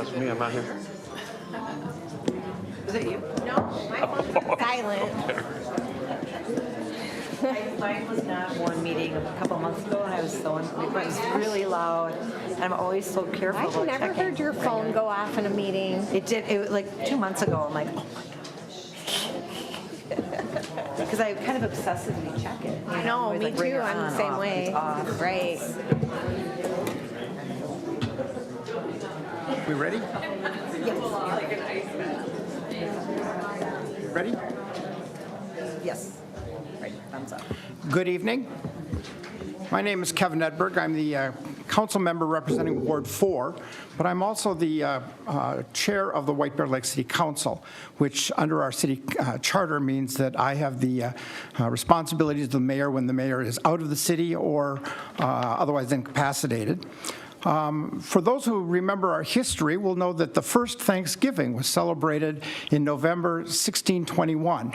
That's me, I'm not here. Is it you? No, my phone's silent. Mine was not one meeting a couple months ago, and I was so, it was really loud, and I'm always so careful I've about never checking. heard your phone go off in a meeting. It did, it was like 2 months ago, I'm like, oh my gosh. Because I kind of obsessively check it. I know, Always me like ring too. it I'm the on, same off, way. it's off. Right. We ready? Ready? Yes. Right, thumbs up. Good evening. My name is Kevin Edberg. I'm the council member representing Ward 4, but I'm also the chair of the White Bear Lake City Council, which under our city charter means that I have the responsibilities of the mayor when the mayor is out of the city or otherwise incapacitated. For those who remember our history will know that the first Thanksgiving was celebrated in November 1621.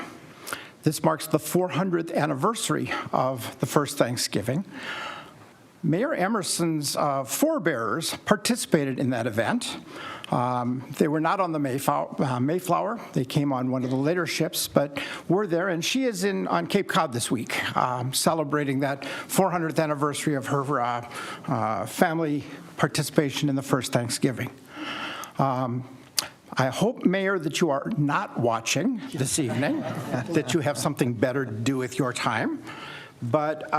This marks the 400th anniversary of the first Thanksgiving. Mayor Emerson's forebearers participated in that event. They were not on the Mayflower. They came on one of the later ships, but were there, and she is on Cape Cod this week, celebrating that 400th anniversary of her family participation in the first Thanksgiving. I hope, Mayor, that you are not watching this evening, that you have something better to do with your time. But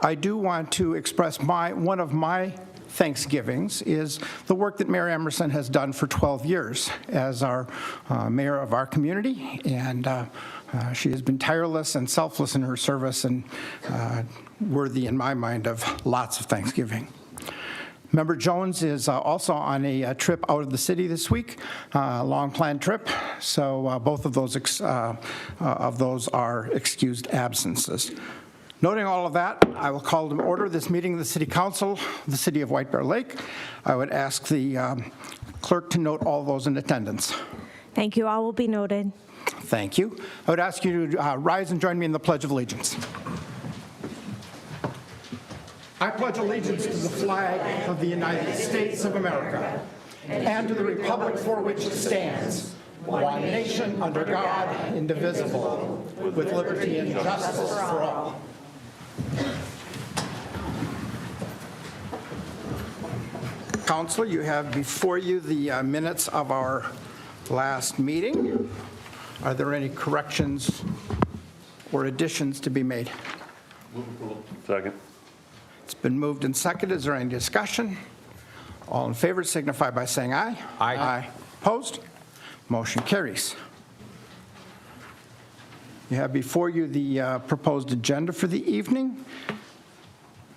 I do want to express one of my Thanksgivings is the work that Mayor Emerson has done for 12 years as our mayor of our community, and she has been tireless and selfless in her service and worthy, in my mind, of lots of Thanksgiving. Member Jones is also on a trip out of the city this week, a long-planned trip, so both of those are excused absences. Noting all of that, I will call to order this meeting of the City Council of the City of White Bear Lake. I would ask the clerk to note all those in attendance. Thank you. All will be noted. Thank you. I would ask you to rise and join me in the Pledge of Allegiance. I pledge allegiance to the flag of the United States of America and to the republic for which it stands, one nation under God, indivisible, with liberty and justice for all. Council, you have before you the minutes of our last meeting. Are there any corrections or additions to be made? Second. It's been moved and seconded. Is there any discussion? All in favor signify by saying aye. Aye. Aye. Opposed? Motion carries. You have before you the proposed agenda for the evening.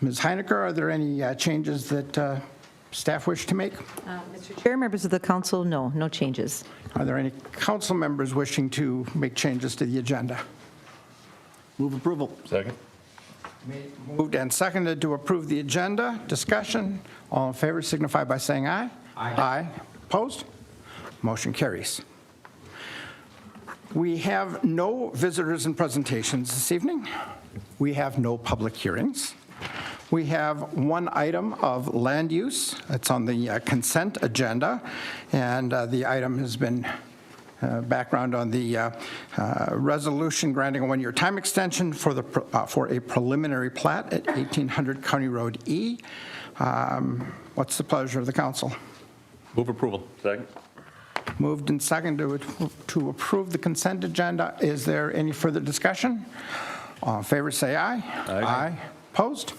Ms. Heinecker, are there any changes that staff wish to make? Mr. Chair, members of the council, no changes. Are there any council members wishing to make changes to the agenda? Move approval. Second. Moved and seconded to approve the agenda. Discussion. All in favor signify by saying aye. Aye. Aye. Opposed? Motion carries. We have no visitors and presentations this evening. We have no public hearings. We have one item of land use. It's on the consent agenda, and the item has been background on the resolution granting a one-year time extension for a preliminary plat at 1800 County Road E. What's the pleasure of the council? Move approval. Second. Moved and seconded to approve the consent agenda. Is there any further discussion? All in favor say aye. Aye. Opposed?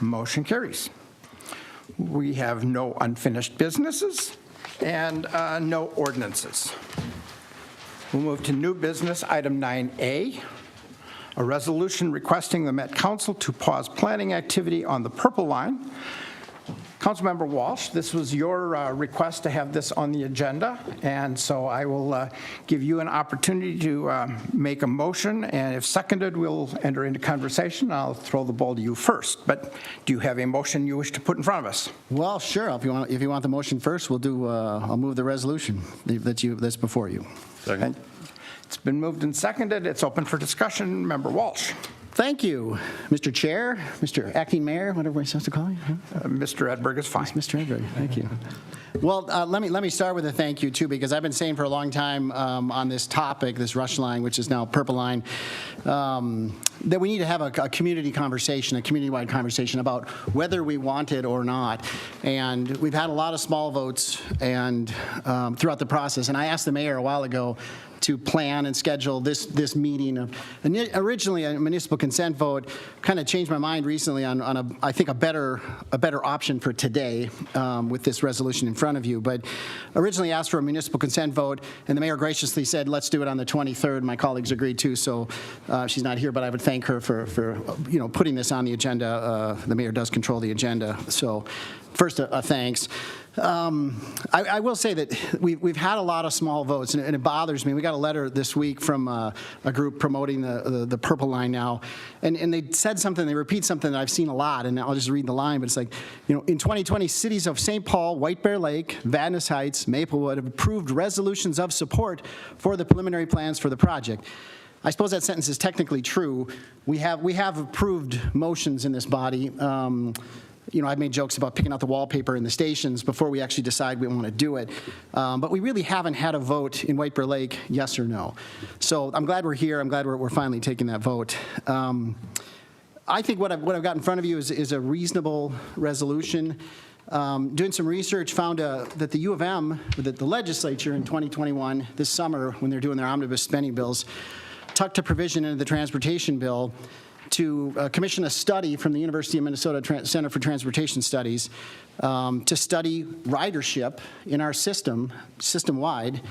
Motion carries. We have no unfinished businesses and no ordinances. We'll move to new business, item 9A, a resolution requesting the Met Council to pause planning activity on the Purple Line. Councilmember Walsh, this was your request to have this on the agenda, and so I will give you an opportunity to make a motion, and if seconded, we'll enter into conversation. I'll throw the ball to you first, but do you have a motion you wish to put in front of us? Well, sure. If you want the motion first, we'll do. I'll move the resolution that's before you. Second. It's been moved and seconded. It's open for discussion. Member Walsh. Thank you, Mr. Chair, Mr. Acting Mayor, whatever we're supposed to call you. Mr. Edberg is fine. Mr. Edberg, thank you. Well, let me start with a thank you, too, because I've been saying for a long time on this topic, this Rush Line, which is now Purple Line, that we need to have a community conversation, a community-wide conversation about whether we want it or not. And we've had a lot of small votes and throughout the process. And I asked the mayor a while ago to plan and schedule this meeting. Originally, a municipal consent vote, kind of changed my mind recently on I think a better option for today with this resolution in front of you. But originally asked for a municipal consent vote, and the mayor graciously said, let's do it on the 23rd. My colleagues agreed too, so she's not here, but I would thank her for putting this on the agenda. The mayor does control the agenda, so first a thanks. I will say that we've had a lot of small votes, and it bothers me. We got a letter this week from a group promoting the Purple Line now, and they said something, they repeat something that I've seen a lot, and I'll just read the line, but it's like, in 2020, cities of St. Paul, White Bear Lake, Vadnais Heights, Maplewood have approved resolutions of support for the preliminary plans for the project. I suppose that sentence is technically true. We have approved motions in this body. I've made jokes about picking out the wallpaper in the stations before we actually decide we want to do it. But we really haven't had a vote in White Bear Lake, yes or no. So I'm glad we're here. I'm glad we're finally taking that vote. I think what I've got in front of you is a reasonable resolution. Doing some research, found that the U of M, that the legislature in 2021, this summer, when they're doing their omnibus spending bills, tucked a provision into the transportation bill to commission a study from the University of Minnesota Center for Transportation Studies to study ridership in our system-wide,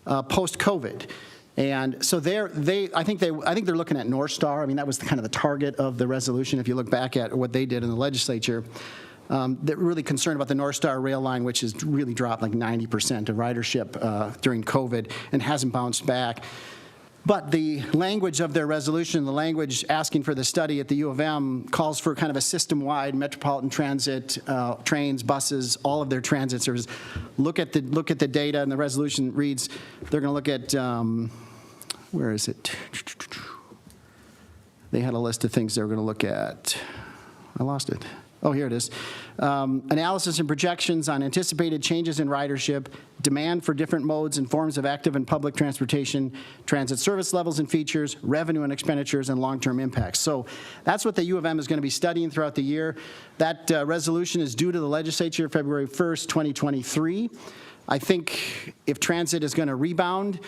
post-COVID. And so I think they're looking at North Star. I mean, that was kind of the target of the resolution. If you look back at what they did in the legislature, they're really concerned about the North Star rail line, which has really dropped like 90% of ridership during COVID and hasn't bounced back. But the language of their resolution, the language asking for the study at the U of M, calls for kind of a system-wide metropolitan transit, trains, buses, all of their transit services. Look at the data, and the resolution reads they're going to look at where is it? They had a list of things they were going to look at. I lost it. Oh, here it is. Analysis and projections on anticipated changes in ridership, demand for different modes and forms of active and public transportation, transit service levels and features, revenue and expenditures, and long-term impacts. So that's what the U of M is going to be studying throughout the year. That resolution is due to the legislature February 1st, 2023. I think if transit is going to rebound,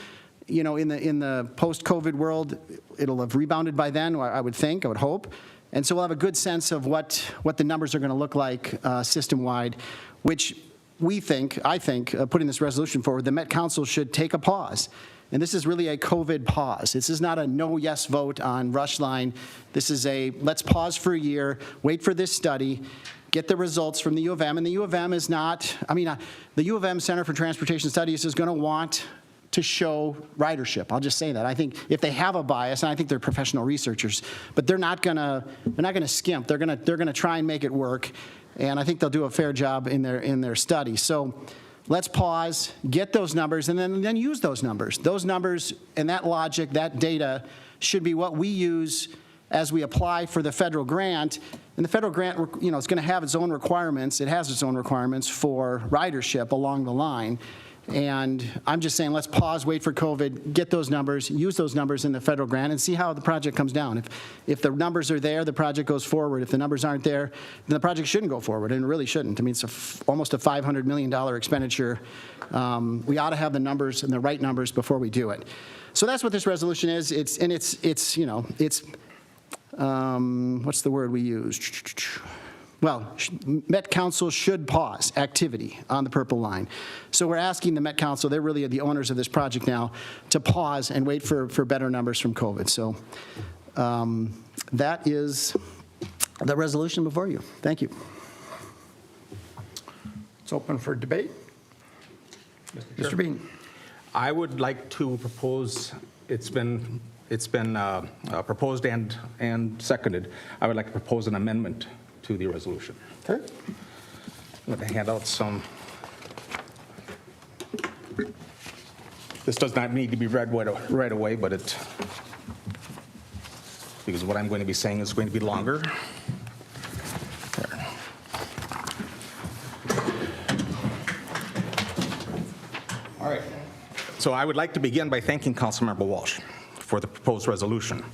in the post-COVID world, it'll have rebounded by then, I would hope. And so we'll have a good sense of what the numbers are going to look like system-wide, which I think, putting this resolution forward, the Met Council should take a pause. And this is really a COVID pause. This is not a no-yes vote on Rush Line. This is a let's pause for a year, wait for this study, get the results from the U of M. And the U of M is not, the U of M Center for Transportation Studies is going to want to show ridership. I'll just say that. I think if they have a bias, and I think they're professional researchers, but they're not gonna skimp. They're gonna try and make it work, and I think they'll do a fair job in their study. So let's pause, get those numbers, and then use those numbers. Those numbers and that logic, that data, should be what we use as we apply for the federal grant. And the federal grant, it's going to have its own requirements. It has its own requirements for ridership along the line. And I'm just saying, let's pause, wait for COVID, get those numbers, use those numbers in the federal grant, and see how the project comes down. If the numbers are there, the project goes forward. If the numbers aren't there, then the project shouldn't go forward, and it really shouldn't. It's almost a $500 million expenditure. We ought to have the numbers and the right numbers before we do it. So that's what this resolution is. It's what's the word we use? Well, Met Council should pause activity on the Purple Line. So we're asking the Met Council, they're really the owners of this project now, to pause and wait for better numbers from COVID. So that is the resolution before you. Thank you. It's open for debate. Mr. Bean. I would like to propose, it's been proposed and seconded. I would like to propose an amendment to the resolution. Okay. I'm going to hand out some. This does not need to be read right away, but because what I'm going to be saying is going to be longer. There. All right. So I would like to begin by thanking Councilmember Walsh for the proposed resolution.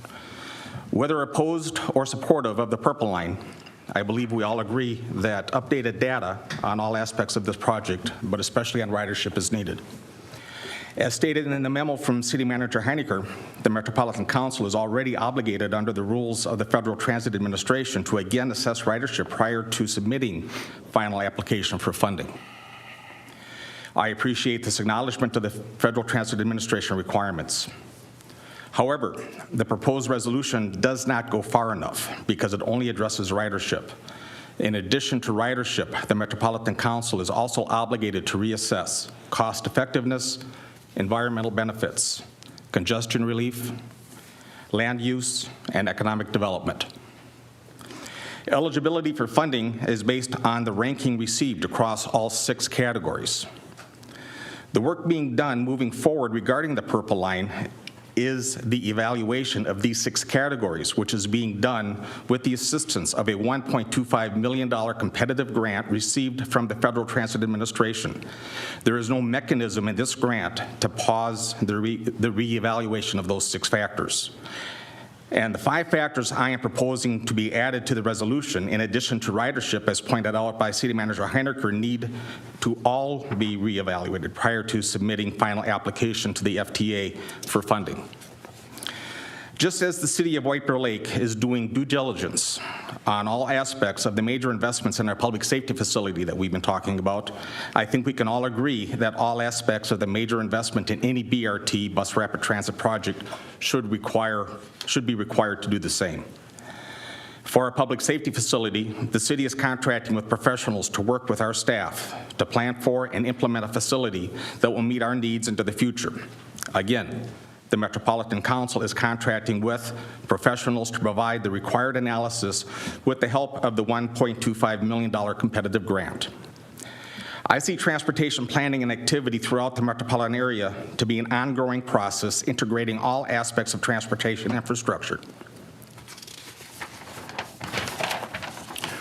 Whether opposed or supportive of the Purple Line, I believe we all agree that updated data on all aspects of this project, but especially on ridership, is needed. As stated in the memo from City Manager Heinecker, the Metropolitan Council is already obligated under the rules of the Federal Transit Administration to again assess ridership prior to submitting final application for funding. I appreciate this acknowledgement of the Federal Transit Administration requirements. However, the proposed resolution does not go far enough because it only addresses ridership. In addition to ridership, the Metropolitan Council is also obligated to reassess cost effectiveness, environmental benefits, congestion relief, land use, and economic development. Eligibility for funding is based on the ranking received across all 6 categories. The work being done moving forward regarding the Purple Line is the evaluation of these 6 categories, which is being done with the assistance of a $1.25 million competitive grant received from the Federal Transit Administration. There is no mechanism in this grant to pause the reevaluation of those 6 factors. And the 5 factors I am proposing to be added to the resolution, in addition to ridership, as pointed out by City Manager Heinecker, need to all be reevaluated prior to submitting final application to the FTA for funding. Just as the City of White Bear Lake is doing due diligence on all aspects of the major investments in our public safety facility that we've been talking about, I think we can all agree that all aspects of the major investment in any BRT, bus rapid transit project, should be required to do the same. For our public safety facility, the city is contracting with professionals to work with our staff to plan for and implement a facility that will meet our needs into the future. Again, the Metropolitan Council is contracting with professionals to provide the required analysis with the help of the $1.25 million competitive grant. I see transportation planning and activity throughout the metropolitan area to be an ongoing process integrating all aspects of transportation infrastructure.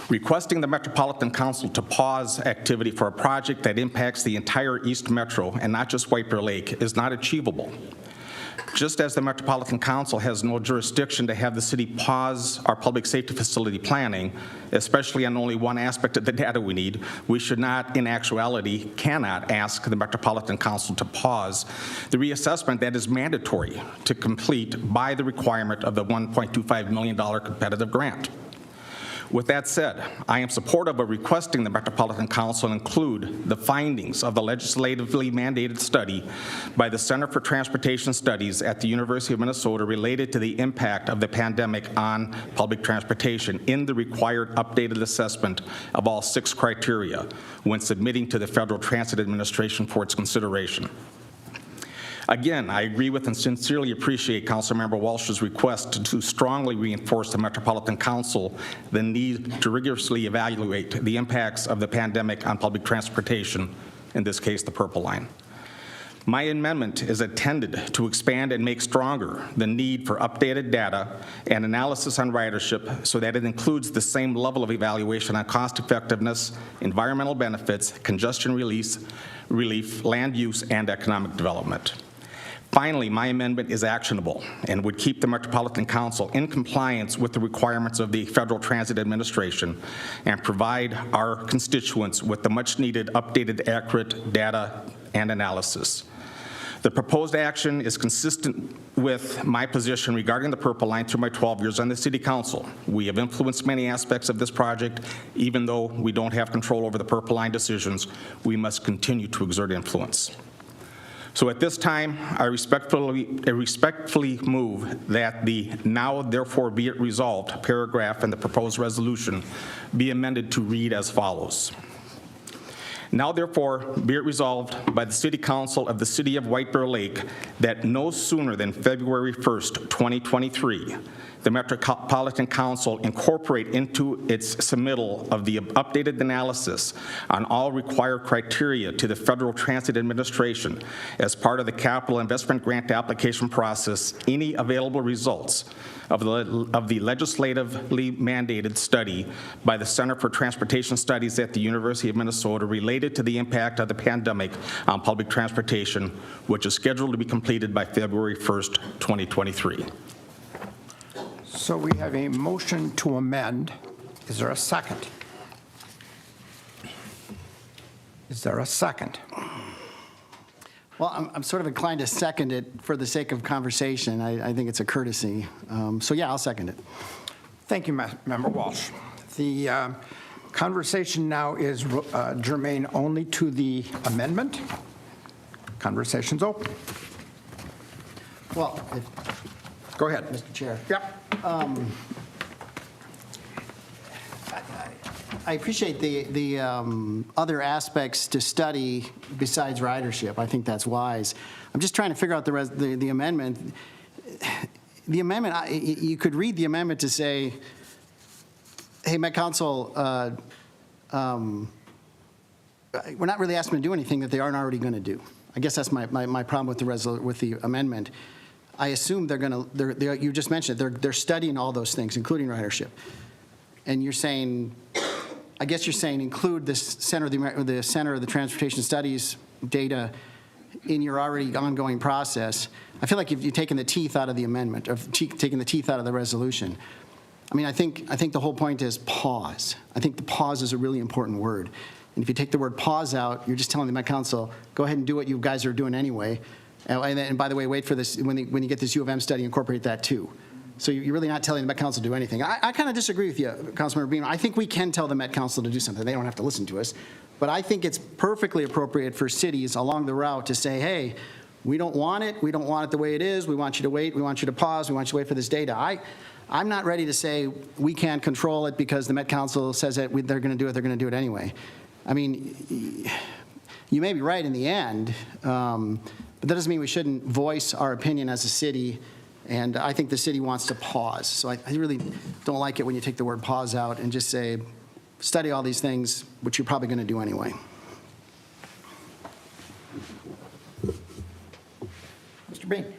Requesting the Metropolitan Council to pause activity for a project that impacts the entire East Metro and not just White Bear Lake is not achievable. Just as the Metropolitan Council has no jurisdiction to have the city pause our public safety facility planning, especially on only one aspect of the data we need, we should not, in actuality, cannot ask the Metropolitan Council to pause the reassessment that is mandatory to complete by the requirement of the $1.25 million competitive grant. With that said, I am supportive of requesting the Metropolitan Council include the findings of the legislatively mandated study by the Center for Transportation Studies at the University of Minnesota related to the impact of the pandemic on public transportation in the required updated assessment of all 6 criteria when submitting to the Federal Transit Administration for its consideration. Again, I agree with and sincerely appreciate Councilmember Walsh's request to strongly reinforce the Metropolitan Council the need to rigorously evaluate the impacts of the pandemic on public transportation, in this case, the Purple Line. My amendment is intended to expand and make stronger the need for updated data and analysis on ridership so that it includes the same level of evaluation on cost effectiveness, environmental benefits, congestion relief, land use, and economic development. Finally, my amendment is actionable and would keep the Metropolitan Council in compliance with the requirements of the Federal Transit Administration and provide our constituents with the much-needed updated, accurate data and analysis. The proposed action is consistent with my position regarding the Purple Line through my 12 years on the City Council. We have influenced many aspects of this project. Even though we don't have control over the Purple Line decisions, we must continue to exert influence. So at this time, I respectfully move that the "now therefore be it resolved" paragraph in the proposed resolution be amended to read as follows. Now therefore be it resolved by the City Council of the City of White Bear Lake that no sooner than February 1st, 2023, the Metropolitan Council incorporate into its submittal of the updated analysis on all required criteria to the Federal Transit Administration as part of the capital investment grant application process any available results of the legislatively mandated study by the Center for Transportation Studies at the University of Minnesota related to the impact of the pandemic on public transportation, which is scheduled to be completed by February 1st, 2023. So we have a motion to amend. Is there a second? Is there a second? Well, I'm sort of inclined to second it for the sake of conversation. I think it's a courtesy. So yeah, I'll second it. Thank you, Member Walsh. The conversation now is germane only to the amendment. Conversation's open. Well, Go ahead. Mr. Chair. Yep. I appreciate the other aspects to study besides ridership. I think that's wise. I'm just trying to figure out the amendment. The amendment, you could read the amendment to say, hey, Met Council, we're not really asking them to do anything that they aren't already going to do. I guess that's my problem with the amendment. I assume they're going to, you just mentioned it, they're studying all those things, including ridership. And you're saying, I guess you're saying include this Center of the Transportation Studies data in your already ongoing process. I feel like if you've taken the teeth out of the amendment, or taken the teeth out of the resolution. I mean, I think the whole point is pause. I think the pause is a really important word. And if you take the word pause out, you're just telling the Met Council, go ahead and do what you guys are doing anyway. And by the way, wait for this, when you get this U of M study, incorporate that too. So you're really not telling the Met Council to do anything. I kind of disagree with you, Councilmember Beam. I think we can tell the Met Council to do something. They don't have to listen to us. But I think it's perfectly appropriate for cities along the route to say, hey, we don't want it. We don't want it the way it is. We want you to wait. We want you to pause. We want you to wait for this data. I'm not ready to say we can't control it because the Met Council says that they're going to do it. They're going to do it anyway. I mean, you may be right in the end, but that doesn't mean we shouldn't voice our opinion as a city. And I think the city wants to pause. So I really don't like it when you take the word pause out and just say, study all these things, which you're probably going to do anyway. Mr. Bean.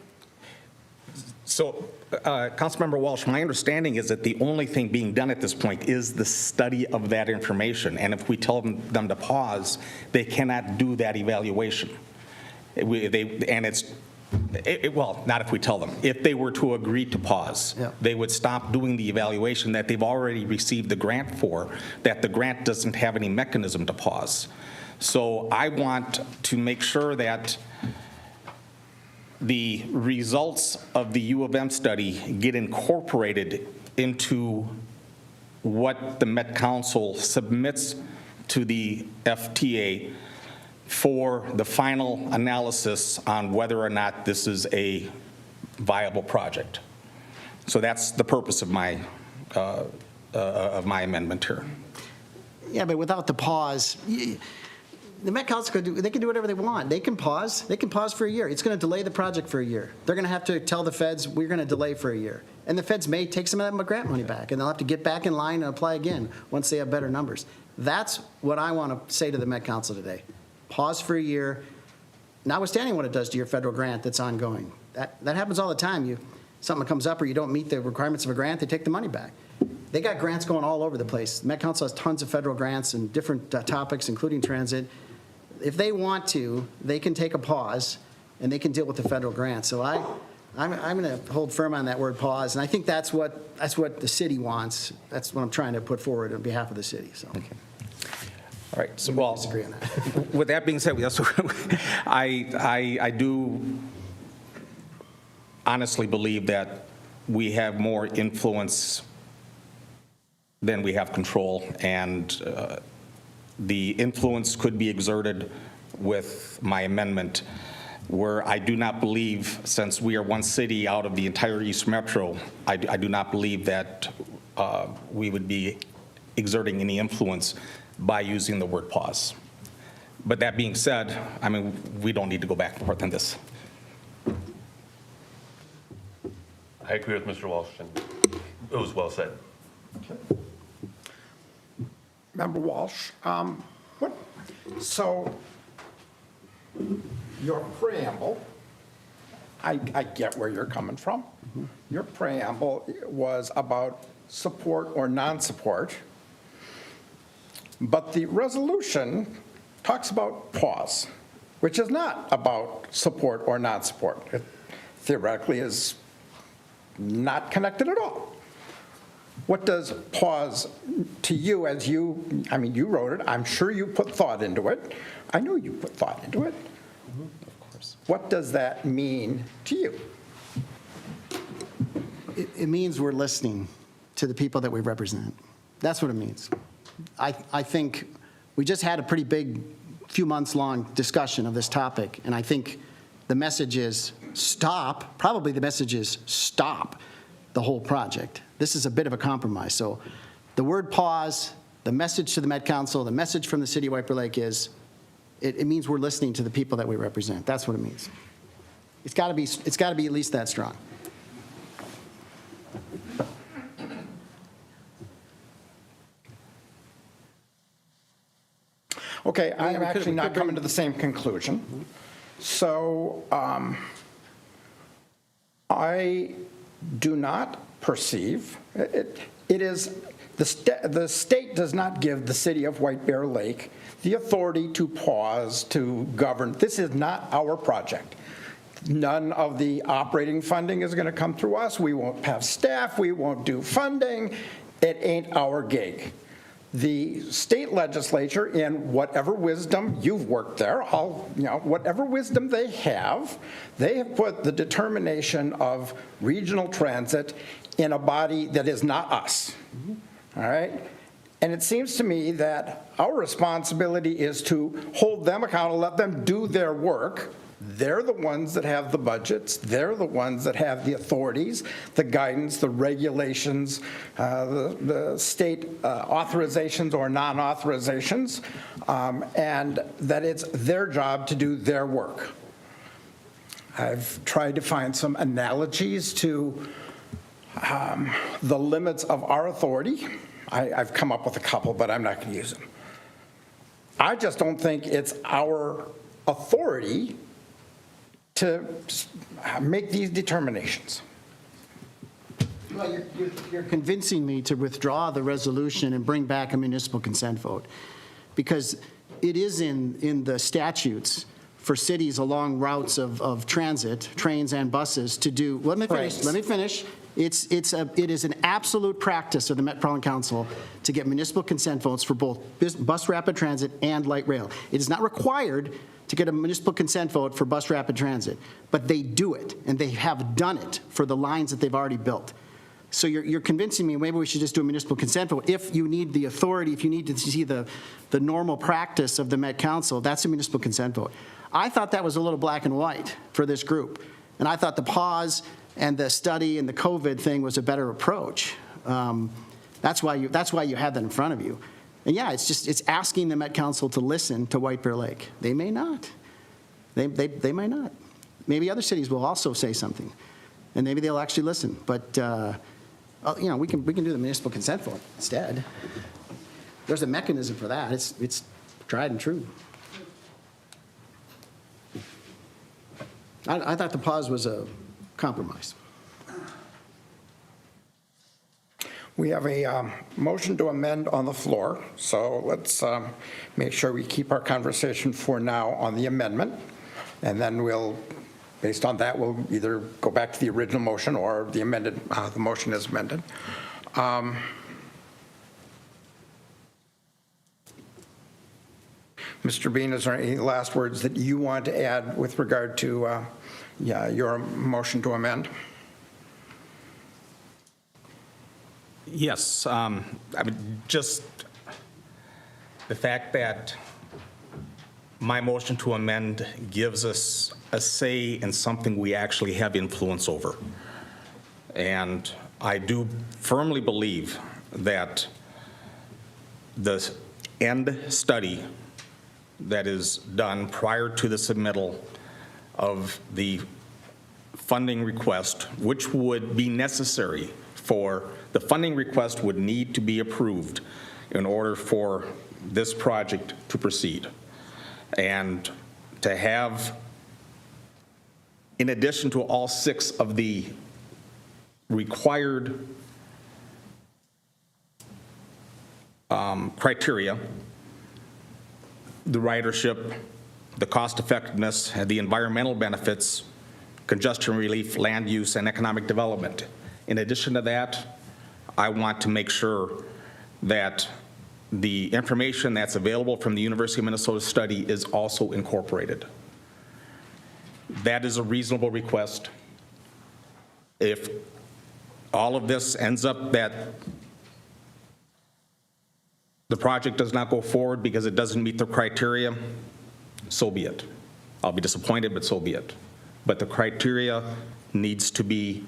So, Councilmember Walsh, my understanding is that the only thing being done at this point is the study of that information. And if we tell them to pause, they cannot do that evaluation. Well, not if we tell them. If they were to agree to pause, yeah, they would stop doing the evaluation that they've already received the grant for, that the grant doesn't have any mechanism to pause. So I want to make sure that the results of the U of M study get incorporated into what the Met Council submits to the FTA for the final analysis on whether or not this is a viable project. So that's the purpose of my amendment here. Yeah, but without the pause, the Met Council they can do whatever they want. They can pause. They can pause for a year. It's going to delay the project for a year. They're going to have to tell the feds, we're going to delay for a year. And the feds may take some of that grant money back, and they'll have to get back in line and apply again once they have better numbers. That's what I want to say to the Met Council today. Pause for a year, notwithstanding what it does to your federal grant that's ongoing. That happens all the time. Something comes up or you don't meet the requirements of a grant, they take the money back. They got grants going all over the place. The Met Council has tons of federal grants and different topics, including transit. If they want to, they can take a pause and they can deal with the federal grant. So I'm going to hold firm on that word pause, and I think that's what the city wants. That's what I'm trying to put forward on behalf of the city. So. Okay. All right. So, well, disagree on that. With that being said, yes, I do honestly believe that we have more influence than we have control, and the influence could be exerted with my amendment, where I do not believe, since we are one city out of the entire East Metro, I do not believe that we would be exerting any influence by using the word pause. But that being said, I mean, we don't need to go back and forth on this. I agree with Mr. Walsh. And It was well said. Member Walsh, so your preamble, I get where you're coming from. Your preamble was about support or non-support, but the resolution talks about pause, which is not about support or non-support. It theoretically is not connected at all. What does pause to you as you wrote it, I'm sure you put thought into it. I know you put thought into it. Of course. What does that mean to you? It means we're listening to the people that we represent. That's what it means. I think we just had a pretty big, few months long discussion of this topic, and I think the message is stop. Probably the message is stop the whole project. This is a bit of a compromise. So the word pause, the message to the Met Council, the message from the city of White Bear Lake is, it means we're listening to the people that we represent. That's what it means. It's got to be at least that strong. Okay, I am actually not coming to the same conclusion. So I do not perceive, it is, the state does not give the city of White Bear Lake the authority to pause, to govern. This is not our project. None of the operating funding is going to come through us. We won't have staff. We won't do funding. It ain't our gig. The state legislature, in whatever wisdom, you've worked there, whatever wisdom they have put the determination of regional transit in a body that is not us. All right? And it seems to me that our responsibility is to hold them accountable, let them do their work. They're the ones that have the budgets. They're the ones that have the authorities, the guidance, the regulations, the state authorizations or non-authorizations, and that it's their job to do their work. I've tried to find some analogies to the limits of our authority. I've come up with a couple, but I'm not going to use them. I just don't think it's our authority to make these determinations. Well, you're convincing me to withdraw the resolution and bring back a municipal consent vote, because it is in the statutes for cities along routes of transit, trains and buses, to do. Let me finish. It is an absolute practice of the Metropolitan Council to get municipal consent votes for both bus rapid transit and light rail. It is not required to get a municipal consent vote for bus rapid transit, but they do it, and they have done it for the lines that they've already built. So you're convincing me maybe we should just do a municipal consent vote. If you need the authority, if you need to see the normal practice of the Met Council, that's a municipal consent vote. I thought that was a little black and white for this group, and I thought the pause and the study and the COVID thing was a better approach. That's why you had that in front of you. And yeah, it's asking the Met Council to listen to White Bear Lake. They may not. They might not. Maybe other cities will also say something, and maybe they'll actually listen. But we can do the municipal consent vote instead. There's a mechanism for that. It's tried and true. I thought the pause was a compromise. We have a motion to amend on the floor, so let's make sure we keep our conversation for now on the amendment, and then based on that, we'll either go back to the original motion or the motion is amended. Mr. Bean, is there any last words that you want to add with regard to your motion to amend? Yes, just the fact that my motion to amend gives us a say in something we actually have influence over. And I do firmly believe that the end study that is done prior to the submittal of the funding request, which would be necessary for the funding request would need to be approved in order for this project to proceed. And to have, in addition to all 6 of the required criteria, the ridership, the cost effectiveness, and the environmental benefits, congestion relief, land use, and economic development. In addition to that, I want to make sure that the information that's available from the University of Minnesota study is also incorporated. That is a reasonable request. If all of this ends up that the project does not go forward because it doesn't meet the criteria, so be it. I'll be disappointed, but so be it. But the criteria needs to be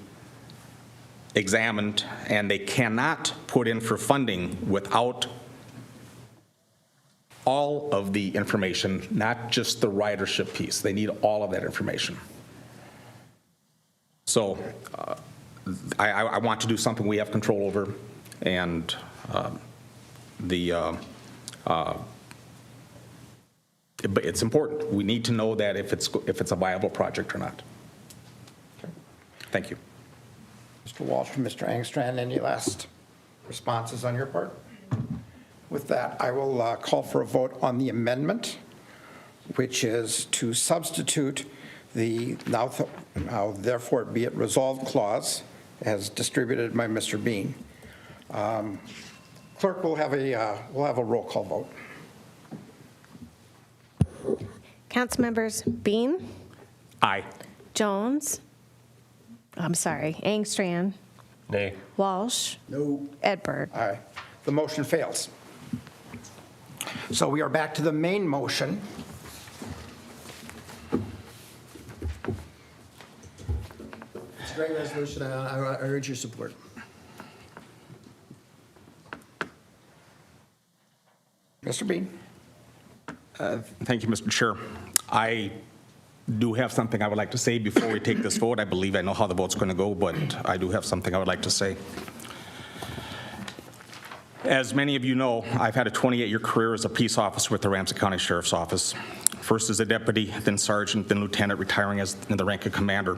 examined, and they cannot put in for funding without all of the information, not just the ridership piece. They need all of that information. So I want to do something we have control over, and but it's important. We need to know that if it's a viable project or not. Thank you. Mr. Walsh and Mr. Engstrand, any last responses on your part? With that, I will call for a vote on the amendment, which is to substitute the now therefore be it resolved clause as distributed by Mr. Bean. Clerk will have a roll call vote. Councilmembers Bean, Aye. Jones, I'm sorry, Engstrand, Nay. Walsh, No. Edberg. Aye. The motion fails. So we are back to the main motion. It's a great resolution. I urge your support. Mr. Bean? Thank you, Mr. Chair. I do have something I would like to say before we take this vote. I believe I know how the vote's going to go, but I do have something I would like to say. As many of you know, I've had a 28-year career as a peace officer with the Ramsey County Sheriff's Office. First as a deputy, then sergeant, then lieutenant, retiring as in the rank of commander.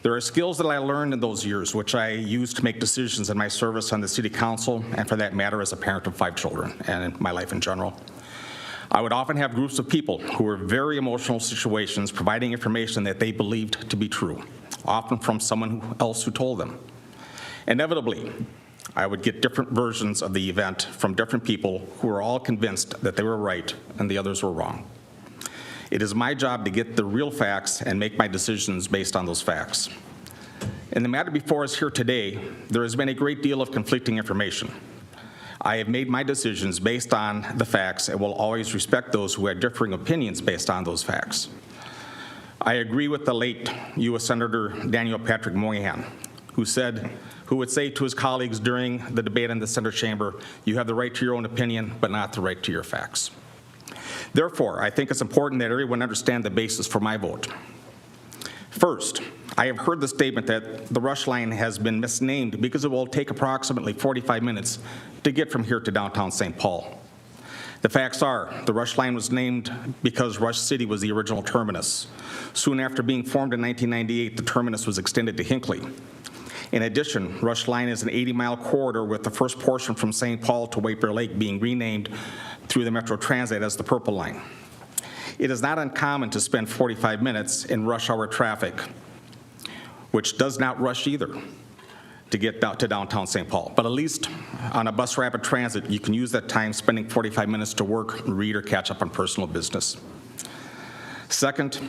There are skills that I learned in those years, which I used to make decisions in my service on the city council, and for that matter, as a parent of 5 children, and in my life in general. I would often have groups of people who were in very emotional situations providing information that they believed to be true, often from someone else who told them. Inevitably, I would get different versions of the event from different people who were all convinced that they were right and the others were wrong. It is my job to get the real facts and make my decisions based on those facts. In the matter before us here today, there has been a great deal of conflicting information. I have made my decisions based on the facts and will always respect those who have differing opinions based on those facts. I agree with the late U.S. Senator Daniel Patrick Moynihan, who would say to his colleagues during the debate in the Senate chamber, you have the right to your own opinion, but not the right to your facts. Therefore, I think it's important that everyone understand the basis for my vote. First, I have heard the statement that the rush line has been misnamed because it will take approximately 45 minutes to get from here to downtown St. Paul. The facts are, the rush line was named because Rush City was the original terminus. Soon after being formed in 1998, the terminus was extended to Hinckley. In addition, Rush Line is an 80-mile corridor with the first portion from St. Paul to White Bear Lake being renamed through the Metro Transit as the Purple Line. It is not uncommon to spend 45 minutes in rush hour traffic, which does not rush either, to get to downtown St. Paul. But at least on a bus rapid transit, you can use that time spending 45 minutes to work, read, or catch up on personal business. Second,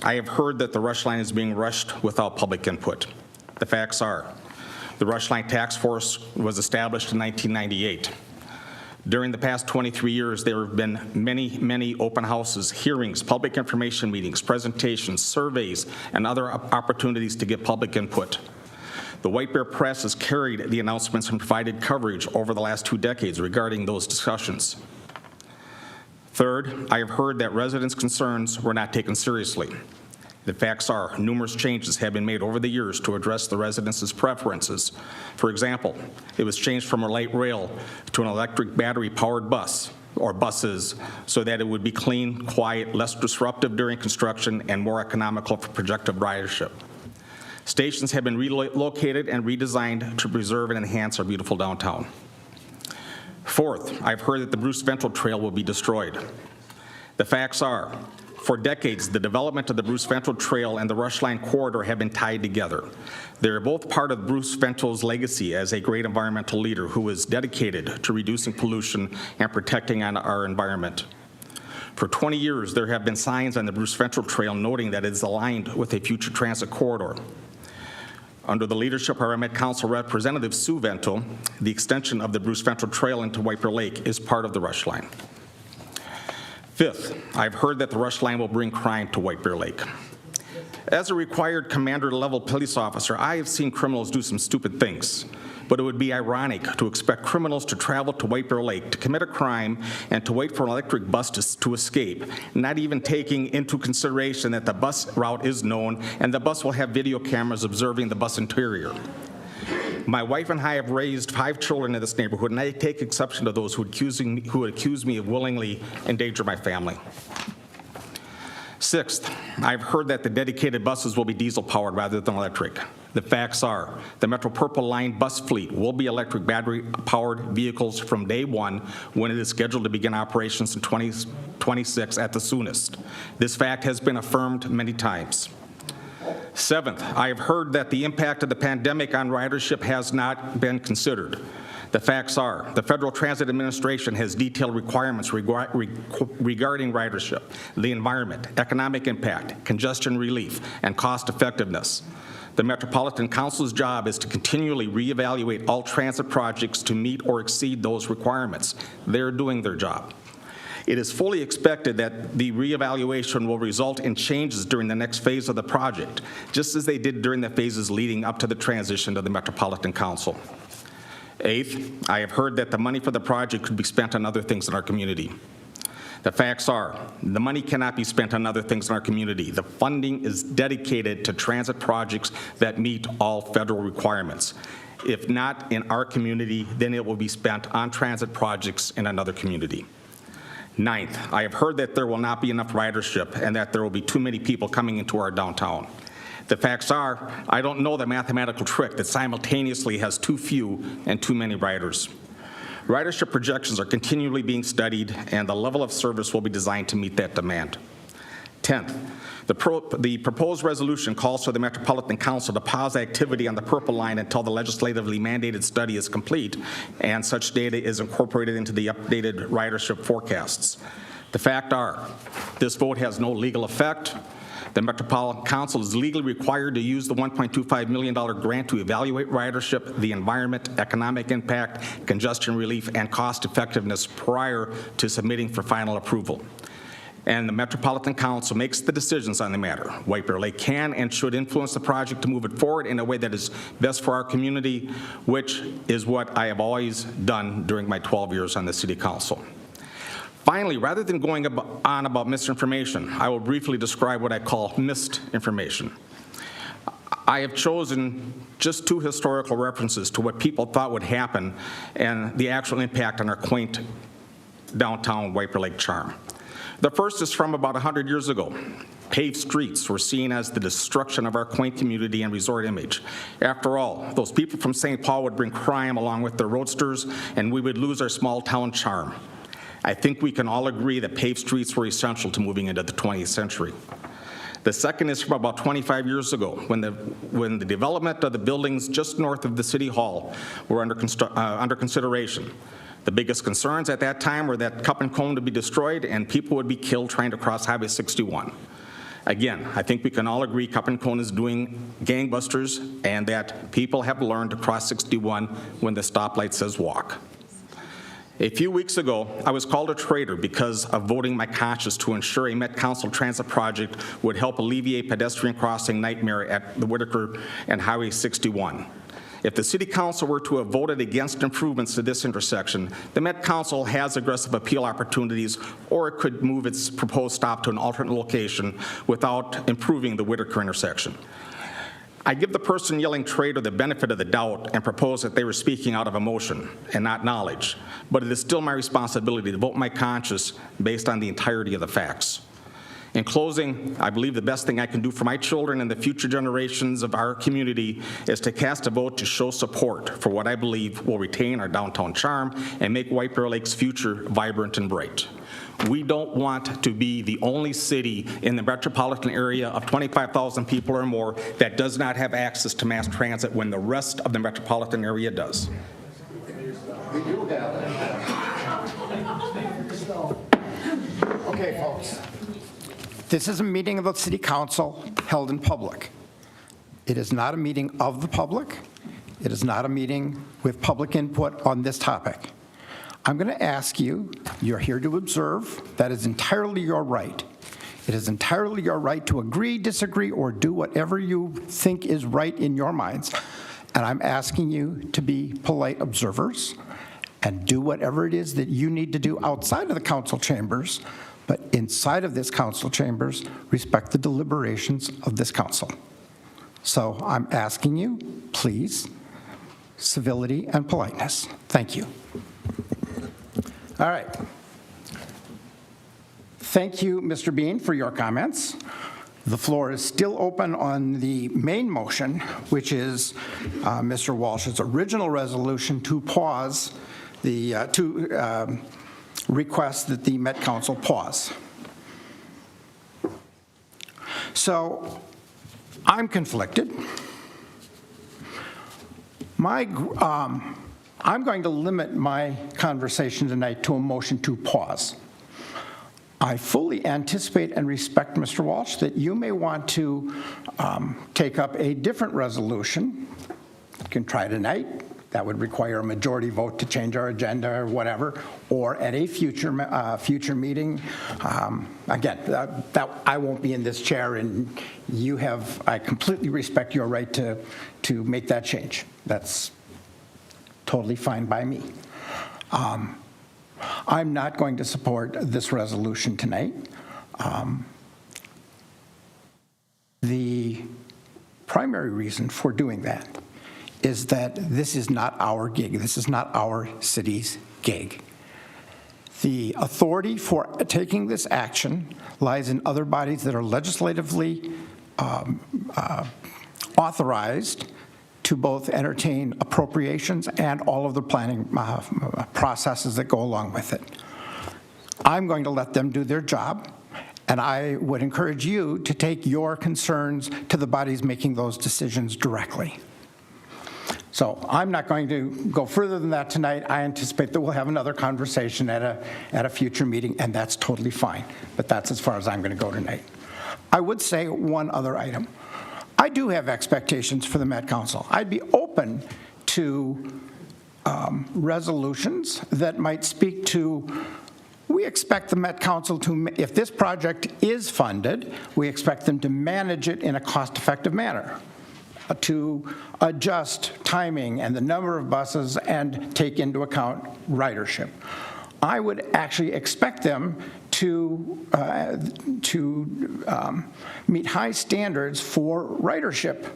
I have heard that the rush line is being rushed without public input. The facts are, the Rush Line Task Force was established in 1998. During the past 23 years, there have been many, many open houses, hearings, public information meetings, presentations, surveys, and other opportunities to get public input. The White Bear Press has carried the announcements and provided coverage over the last 2 decades regarding those discussions. Third, I have heard that residents' concerns were not taken seriously. The facts are, numerous changes have been made over the years to address the residents' preferences. For example, it was changed from a light rail to an electric battery-powered bus, or buses, so that it would be clean, quiet, less disruptive during construction, and more economical for projected ridership. Stations have been relocated and redesigned to preserve and enhance our beautiful downtown. Fourth, I've heard that the Bruce Ventral Trail will be destroyed. The facts are, for decades, the development of the Bruce Ventral Trail and the Rush Line Corridor have been tied together. They are both part of Bruce Ventral's legacy as a great environmental leader who is dedicated to reducing pollution and protecting our environment. For 20 years, there have been signs on the Bruce Ventral Trail noting that it is aligned with a future transit corridor. Under the leadership of our Met Council Representative Sue Ventral, the extension of the Bruce Ventral Trail into White Bear Lake is part of the Rush Line. Fifth, I've heard that the Rush Line will bring crime to White Bear Lake. As a required commander-level police officer, I have seen criminals do some stupid things, but it would be ironic to expect criminals to travel to White Bear Lake to commit a crime and to wait for an electric bus to escape, not even taking into consideration that the bus route is known and the bus will have video cameras observing the bus interior. My wife and I have raised 5 children in this neighborhood, and I take exception to those who would accuse me of willingly endangering my family. Sixth, I've heard that the dedicated buses will be diesel-powered rather than electric. The facts are, the Metro Purple Line bus fleet will be electric battery-powered vehicles from day one when it is scheduled to begin operations in 2026 at the soonest. This fact has been affirmed many times. Seventh, I have heard that the impact of the pandemic on ridership has not been considered. The facts are, the Federal Transit Administration has detailed requirements regarding ridership, the environment, economic impact, congestion relief, and cost effectiveness. The Metropolitan Council's job is to continually reevaluate all transit projects to meet or exceed those requirements. They're doing their job. It is fully expected that the reevaluation will result in changes during the next phase of the project, just as they did during the phases leading up to the transition to the Metropolitan Council. Eighth, I have heard that the money for the project could be spent on other things in our community. The facts are, the money cannot be spent on other things in our community. The funding is dedicated to transit projects that meet all federal requirements. If not in our community, then it will be spent on transit projects in another community. Ninth, I have heard that there will not be enough ridership and that there will be too many people coming into our downtown. The facts are, I don't know the mathematical trick that simultaneously has too few and too many riders. Ridership projections are continually being studied, and the level of service will be designed to meet that demand. 10th, the proposed resolution calls for the Metropolitan Council to pause activity on the Purple Line until the legislatively mandated study is complete and such data is incorporated into the updated ridership forecasts. The fact are, this vote has no legal effect. The Metropolitan Council is legally required to use the $1.25 million grant to evaluate ridership, the environment, economic impact, congestion relief, and cost effectiveness prior to submitting for final approval. And the Metropolitan Council makes the decisions on the matter. White Bear Lake can and should influence the project to move it forward in a way that is best for our community, which is what I have always done during my 12 years on the City Council. Finally, rather than going on about misinformation, I will briefly describe what I call missed information. I have chosen just 2 historical references to what people thought would happen and the actual impact on our quaint downtown White Bear Lake charm. The first is from about 100 years ago. Paved streets were seen as the destruction of our quaint community and resort image. After all, those people from St. Paul would bring crime along with their roadsters, and we would lose our small town charm. I think we can all agree that paved streets were essential to moving into the 20th century. The second is from about 25 years ago, when the development of the buildings just north of the City Hall were under consideration. The biggest concerns at that time were that Cup and Cone would be destroyed and people would be killed trying to cross Highway 61. Again, I think we can all agree Cup and Cone is doing gangbusters and that people have learned to cross 61 when the stoplight says walk. A few weeks ago, I was called a traitor because of voting my conscience to ensure a Met Council transit project would help alleviate pedestrian crossing nightmare at the Whitaker and Highway 61. If the City Council were to have voted against improvements to this intersection, the Met Council has aggressive appeal opportunities, or it could move its proposed stop to an alternate location without improving the Whitaker intersection. I give the person yelling traitor the benefit of the doubt and propose that they were speaking out of emotion and not knowledge, but it is still my responsibility to vote my conscience based on the entirety of the facts. In closing, I believe the best thing I can do for my children and the future generations of our community is to cast a vote to show support for what I believe will retain our downtown charm and make White Bear Lake's future vibrant and bright. We don't want to be the only city in the metropolitan area of 25,000 people or more that does not have access to mass transit when the rest of the metropolitan area does. Okay, folks. This is a meeting of the City Council held in public. It is not a meeting of the public. It is not a meeting with public input on this topic. I'm going to ask you, you're here to observe. That is entirely your right. It is entirely your right to agree, disagree, or do whatever you think is right in your minds. And I'm asking you to be polite observers and do whatever it is that you need to do outside of the council chambers, but inside of this council chambers, respect the deliberations of this council. So I'm asking you, please, civility and politeness. Thank you. All right. Thank you, Mr. Bean, for your comments. The floor is still open on the main motion, which is Mr. Walsh's original resolution to pause the, request that the Met Council pause. So I'm conflicted. I'm going to limit my conversation tonight to a motion to pause. I fully anticipate and respect, Mr. Walsh, that you may want to take up a different resolution. You can try tonight. That would require a majority vote to change our agenda or whatever, or at a future meeting. Again, that I won't be in this chair, and I completely respect your right to make that change. That's totally fine by me. I'm not going to support this resolution tonight. The primary reason for doing that is that this is not our gig. This is not our city's gig. The authority for taking this action lies in other bodies that are legislatively authorized to both entertain appropriations and all of the planning processes that go along with it. I'm going to let them do their job, and I would encourage you to take your concerns to the bodies making those decisions directly. So I'm not going to go further than that tonight. I anticipate that we'll have another conversation at a future meeting, and that's totally fine. But that's as far as I'm going to go tonight. I would say one other item. I do have expectations for the Met Council. I'd be open to resolutions that might speak to, we expect the Met Council to, if this project is funded, we expect them to manage it in a cost-effective manner, to adjust timing and the number of buses and take into account ridership. I would actually expect them to meet high standards for ridership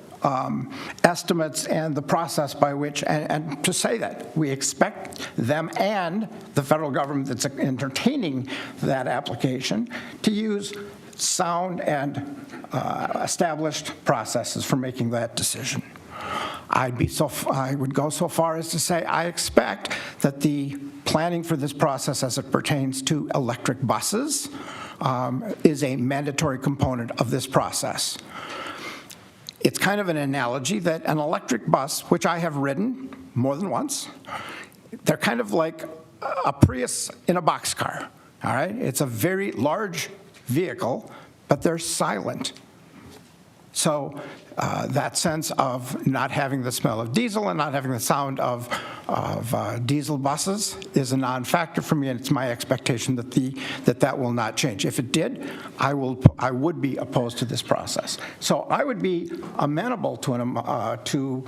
estimates and the process by which, and to say that we expect them and the federal government that's entertaining that application to use sound and established processes for making that decision. I would go so far as to say I expect that the planning for this process as it pertains to electric buses is a mandatory component of this process. It's kind of an analogy that an electric bus, which I have ridden more than once, they're kind of like a Prius in a boxcar, all right? It's a very large vehicle, but they're silent. So that sense of not having the smell of diesel and not having the sound of diesel buses is a non-factor for me, and it's my expectation that that will not change. If it did, I would be opposed to this process. So I would be amenable to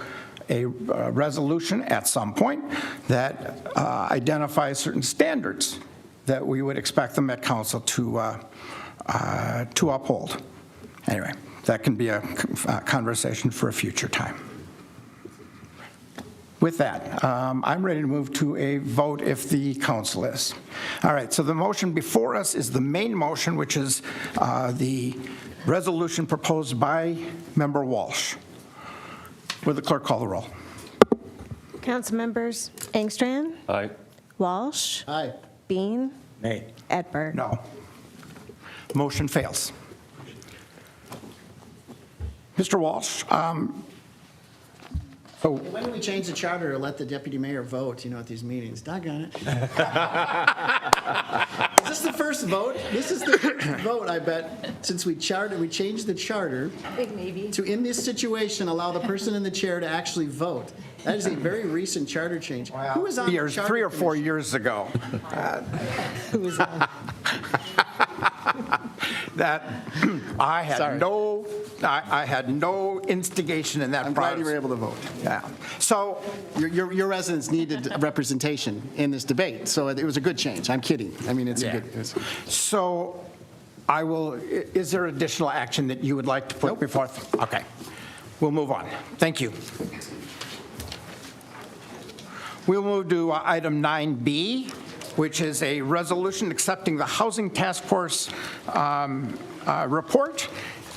a resolution at some point that identifies certain standards that we would expect the Met Council to uphold. Anyway, that can be a conversation for a future time. With that, I'm ready to move to a vote if the council is. All right, so the motion before us is the main motion, which is the resolution proposed by Member Walsh. Will the clerk call the roll? Council members Engstrand, Aye. Walsh, Aye. Bean, Nay. Edberg. No. Motion fails. Mr. Walsh, so When do we change the charter to let the deputy mayor vote, at these meetings? Doggone it. Is this the first vote? This is the first vote, I bet, since we changed the charter I think maybe. to, in this situation, allow the person in the chair to actually vote. That is a very recent charter change. Who was on the charter 3 or 4 commission? years ago. Who was on? That I Sorry. had no instigation in that I'm process. glad you were able to vote. Yeah. So, Your residents needed representation in this debate, so it was a good change. I'm kidding. I mean, it's a good. so I will. Is there additional action that you would like to put before? Okay. We'll move on. Thank you. We'll move to item 9B, which is a resolution accepting the Housing Task Force report.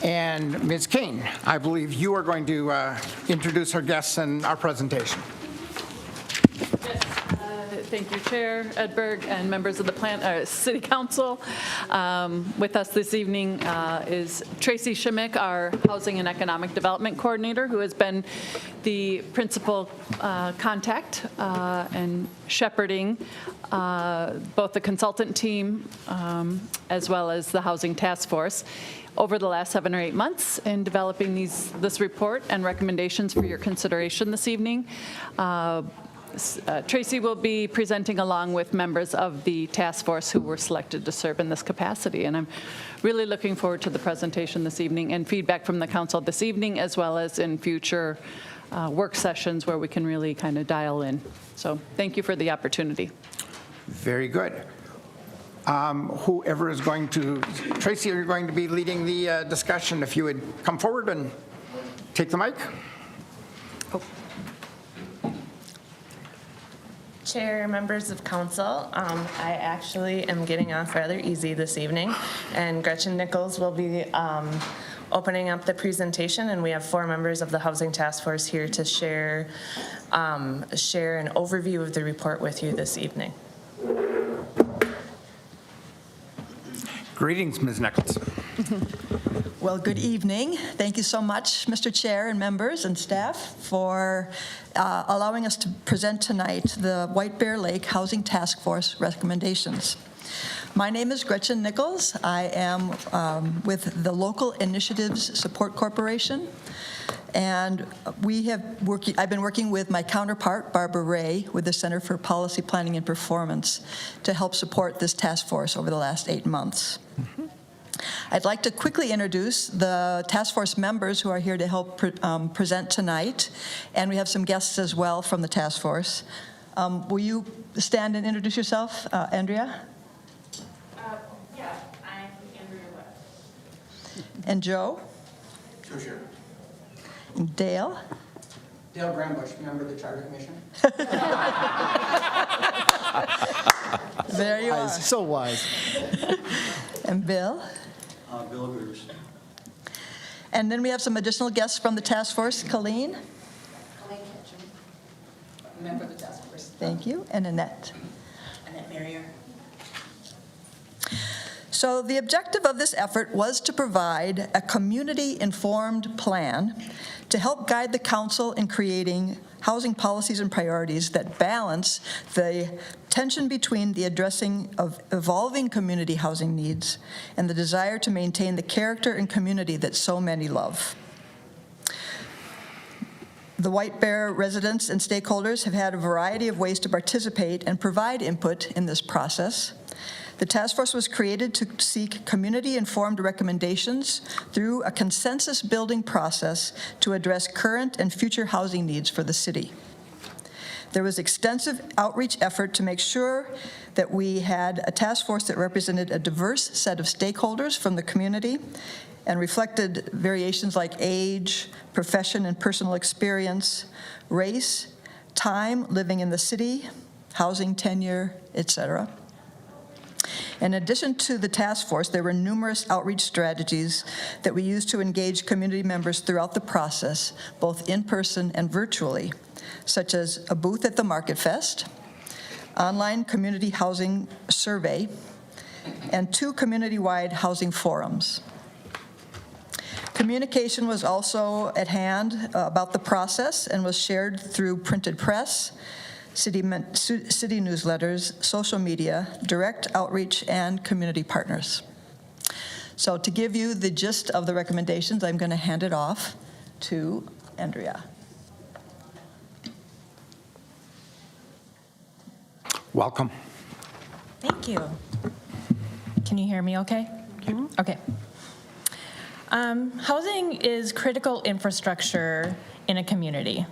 And Ms. Kane, I believe you are going to introduce our guests and our presentation. Thank you, Chair Edberg, and members of the City Council. With us this evening is Tracy Schmick, our Housing and Economic Development Coordinator, who has been the principal contact and shepherding both the consultant team as well as the Housing Task Force over the last 7 or 8 months in developing this report and recommendations for your consideration this evening. Tracy will be presenting along with members of the task force who were selected to serve in this capacity. And I'm really looking forward to the presentation this evening and feedback from the council this evening, as well as in future work sessions where we can really kind of dial in. So thank you for the opportunity. Very good. Whoever is going to, Tracy, you're going to be leading the discussion. If you would come forward and take the mic. Chair, members of council, I actually am getting off rather easy this evening, and Gretchen Nichols will be opening up the presentation, and we have 4 members of the Housing Task Force here to share an overview of the report with you this evening. Greetings, Ms. Nichols. Well, good evening. Thank you so much, Mr. Chair and members and staff, for allowing us to present tonight the White Bear Lake Housing Task Force recommendations. My name is Gretchen Nichols. I am with the Local Initiatives Support Corporation, and I've been working with my counterpart, Barbara Ray, with the Center for Policy Planning and Performance to help support this task force over the last 8 months. I'd like to quickly introduce the task force members who are here to help present tonight, and we have some guests as well from the task force. Will you stand and introduce yourself, Andrea? Yeah, I'm Andrea Webb. And Joe? Sure, sure. And Dale? Dale Grambush, member of the Charter Commission. There you are. So wise. And Bill? Bill Hooters. And then we have some additional guests from the task force. Colleen? Member of the task force. Thank you. And Annette? Annette Marrier. So the objective of this effort was to provide a community-informed plan to help guide the council in creating housing policies and priorities that balance the tension between the addressing of evolving community housing needs and the desire to maintain the character and community that so many love. The White Bear residents and stakeholders have had a variety of ways to participate and provide input in this process. The task force was created to seek community-informed recommendations through a consensus-building process to address current and future housing needs for the city. There was extensive outreach effort to make sure that we had a task force that represented a diverse set of stakeholders from the community and reflected variations like age, profession and personal experience, race, time living in the city, housing tenure, etc. In addition to the task force, there were numerous outreach strategies that we used to engage community members throughout the process, both in person and virtually, such as a booth at the Market Fest, online community housing survey, and 2 community-wide housing forums. Communication was also at hand about the process and was shared through printed press, city newsletters, social media, direct outreach, and community partners. So to give you the gist of the recommendations, I'm going to hand it off to Andrea. Welcome. Thank you. Can you hear me okay? Okay. Housing is critical infrastructure in a community.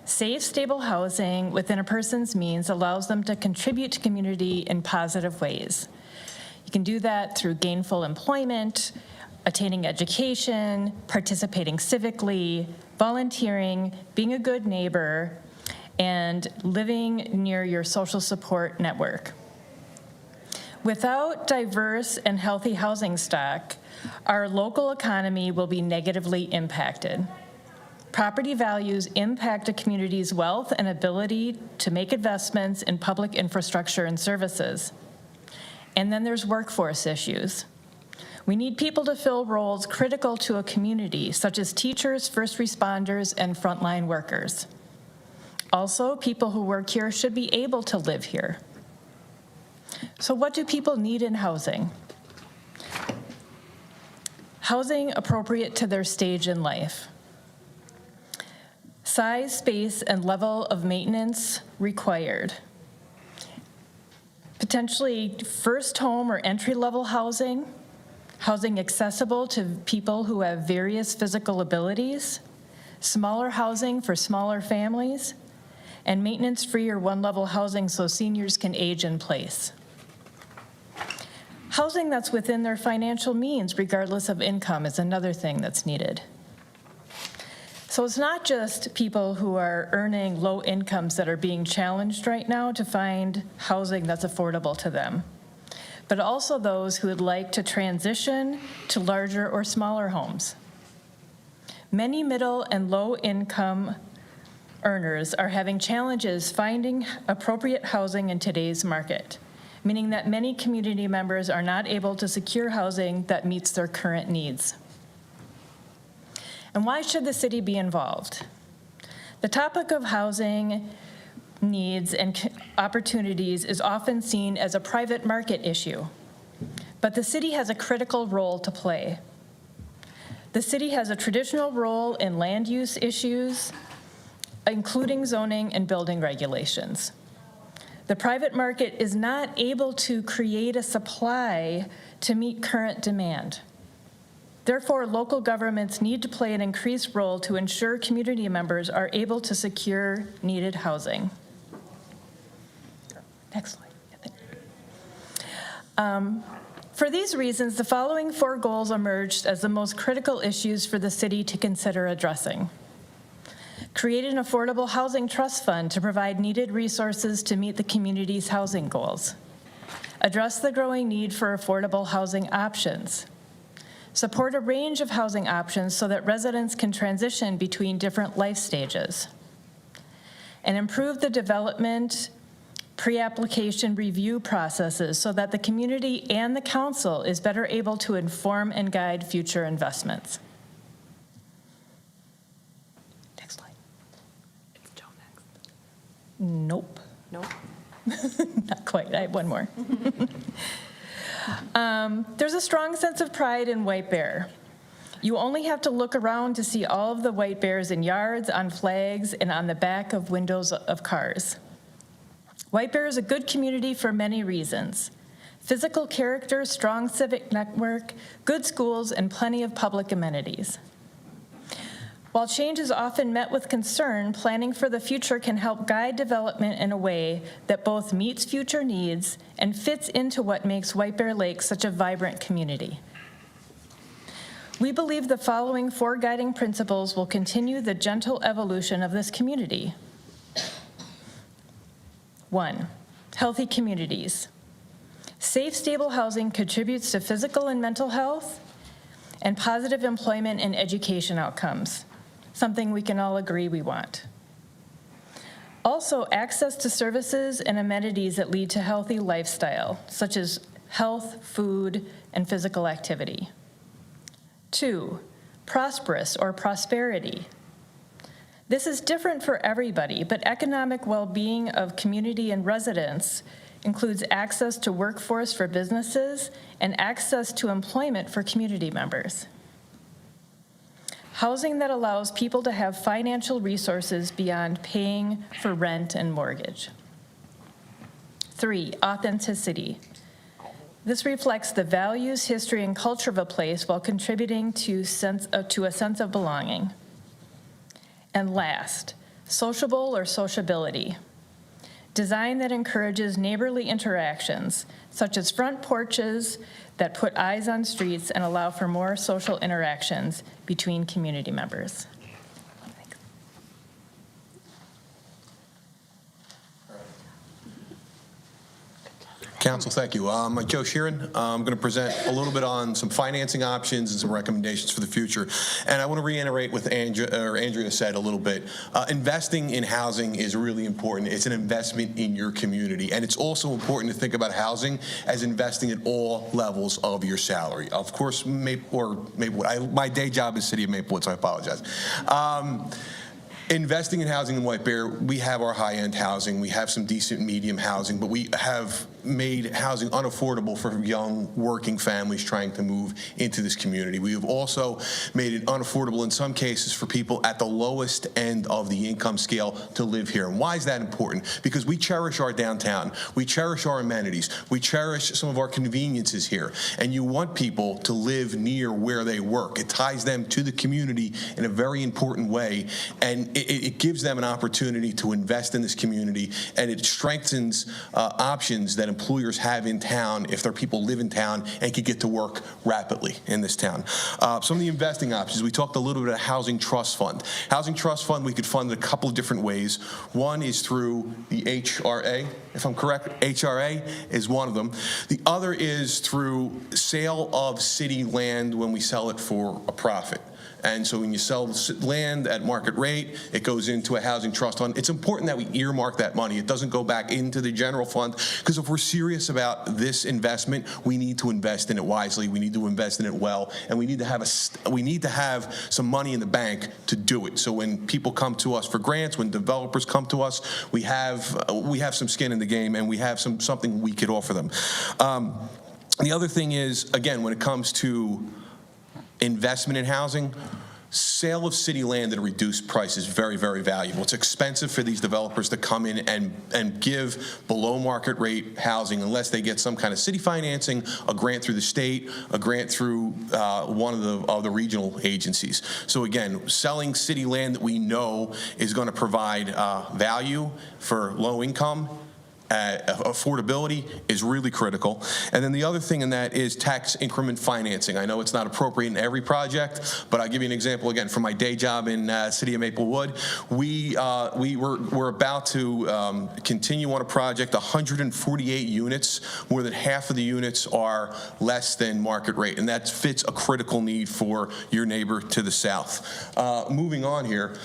Safe, stable housing within a person's means allows them to contribute to community in positive ways. You can do that through gainful employment, attaining education, participating civically, volunteering, being a good neighbor, and living near your social support network. Without diverse and healthy housing stock, our local economy will be negatively impacted. Property values impact a community's wealth and ability to make investments in public infrastructure and services. And then there's workforce issues. We need people to fill roles critical to a community, such as teachers, first responders, and frontline workers. Also, people who work here should be able to live here. So what do people need in housing? Housing appropriate to their stage in life. Size, space, and level of maintenance required. Potentially first home or entry-level housing, housing accessible to people who have various physical abilities, smaller housing for smaller families, and maintenance-free or one-level housing so seniors can age in place. Housing that's within their financial means, regardless of income, is another thing that's needed. So it's not just people who are earning low incomes that are being challenged right now to find housing that's affordable to them, but also those who would like to transition to larger or smaller homes. Many middle and low income earners are having challenges finding appropriate housing in today's market, meaning that many community members are not able to secure housing that meets their current needs. And why should the city be involved? The topic of housing needs and opportunities is often seen as a private market issue, but the city has a critical role to play. The city has a traditional role in land use issues, including zoning and building regulations. The private market is not able to create a supply to meet current demand. Therefore, local governments need to play an increased role to ensure community members are able to secure needed housing. Next slide. For these reasons, the following 4 goals emerged as the most critical issues for the city to consider addressing. Create an affordable housing trust fund to provide needed resources to meet the community's housing goals. Address the growing need for affordable housing options. Support a range of housing options so that residents can transition between different life stages. And improve the development pre-application review processes so that the community and the council is better able to inform and guide future investments. Next slide. It's Joe next. Nope. Nope. Not quite. I have one more. There's a strong sense of pride in White Bear. You only have to look around to see all of the white bears in yards, on flags, and on the back of windows of cars. White Bear is a good community for many reasons: physical character, strong civic network, good schools, and plenty of public amenities. While change is often met with concern, planning for the future can help guide development in a way that both meets future needs and fits into what makes White Bear Lake such a vibrant community. We believe the following 4 guiding principles will continue the gentle evolution of this community. 1, healthy communities. Safe, stable housing contributes to physical and mental health and positive employment and education outcomes, something we can all agree we want. Also, access to services and amenities that lead to healthy lifestyle, such as health, food, and physical activity. 2, prosperous or prosperity. This is different for everybody, but economic well-being of community and residents includes access to workforce for businesses and access to employment for community members. Housing that allows people to have financial resources beyond paying for rent and mortgage. 3, authenticity. This reflects the values, history, and culture of a place while contributing to a sense of belonging. And last, sociable or sociability. Design that encourages neighborly interactions, such as front porches that put eyes on streets and allow for more social interactions between community members. Council, thank you. I'm Joe Sheeran. I'm going to present a little bit on some financing options and some recommendations for the future. And I want to reiterate what Andrea said a little bit. Investing in housing is really important. It's an investment in your community. And it's also important to think about housing as investing at all levels of your salary. Of course, Maplewood. My day job is City of Maplewood, so I apologize. Investing in housing in White Bear, we have our high-end housing, we have some decent medium housing, but we have made housing unaffordable for young working families trying to move into this community. We have also made it unaffordable in some cases for people at the lowest end of the income scale to live here. And why is that important? Because we cherish our downtown, we cherish our amenities, we cherish some of our conveniences here, and you want people to live near where they work. It ties them to the community in a very important way, and it gives them an opportunity to invest in this community, and it strengthens options that employers have in town if their people live in town and can get to work rapidly in this town. Some of the investing options, we talked a little bit about Housing Trust Fund. Housing Trust Fund, we could fund it a couple of different ways. One is through the HRA, if I'm correct. HRA is one of them. The other is through sale of city land when we sell it for a profit. And so when you sell land at market rate, it goes into a housing trust fund. It's important that we earmark that money. It doesn't go back into the general fund, because if we're serious about this investment, we need to invest in it wisely. We need to invest in it well, and we need to have some money in the bank to do it. So when people come to us for grants, when developers come to us, we have some skin in the game, and we have something we could offer them. The other thing is, again, when it comes to investment in housing, sale of city land at a reduced price is very, very valuable. It's expensive for these developers to come in and give below market rate housing unless they get some kind of city financing, a grant through the state, a grant through one of the regional agencies. So again, selling city land that we know is going to provide value for low income, affordability is really critical. And then the other thing in that is tax increment financing. I know it's not appropriate in every project, but I'll give you an example again from my day job in City of Maplewood. We're about to continue on a project, 148 units. More than half of the units are less than market rate, and that fits a critical need for your neighbor to the south. Moving on here,